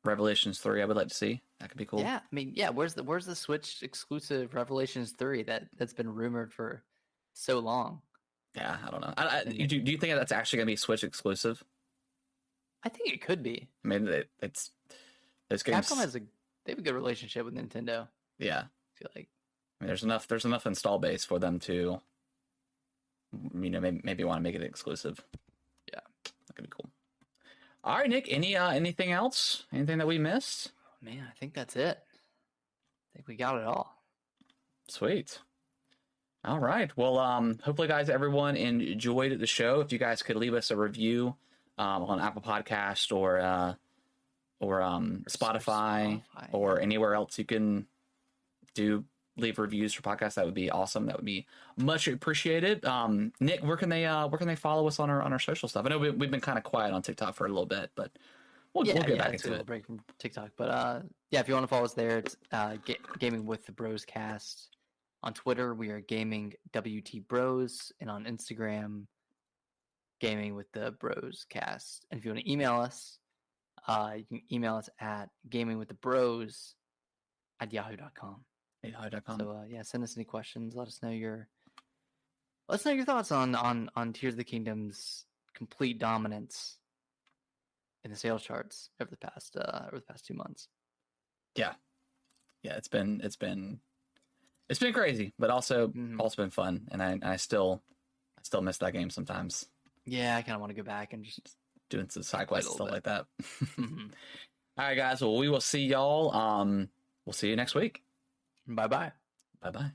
Revelations 3. I would like to see. That could be cool. Yeah, I mean, yeah. Where's the Switch exclusive Revelations 3 that's been rumored for so long? Yeah, I don't know. Do you think that's actually gonna be Switch exclusive? I think it could be. I mean, it's games. Capcom they have a good relationship with Nintendo. Yeah, I feel like. I mean, there's enough install base for them to, maybe want to make it exclusive. Yeah, that could be cool. All right, Nick. Anything else? Anything that we missed? Man, I think that's it. I think we got it all. Sweet. All right. Well, hopefully, guys, everyone enjoyed the show. If you guys could leave us a review on Apple Podcast or Spotify or anywhere else you can leave reviews for podcasts, that would be awesome. That would be much appreciated. Nick, where can they follow us on our social stuff? I know we've been kind of quiet on TikTok for a little bit, but we'll get back into it. Break from TikTok, but yeah, if you want to follow us there, it's Gaming with the Bros Cast. On Twitter, we are Gaming WT Bros, and on Instagram, Gaming with the Bros Cast. And if you want to email us, you can email us at gamingwiththebros@yahoo.com. So yeah, send us any questions. Let us know your thoughts on Tears of the Kingdom's complete dominance in the sales charts over the past 2 months. Yeah, it's been crazy, but also been fun, and I still miss that game sometimes. Yeah, I kind of want to go back and just doing some side quests, stuff like that. Mm-hmm. All right, guys. Well, we will see y'all. We'll see you next week. Bye-bye. Bye-bye.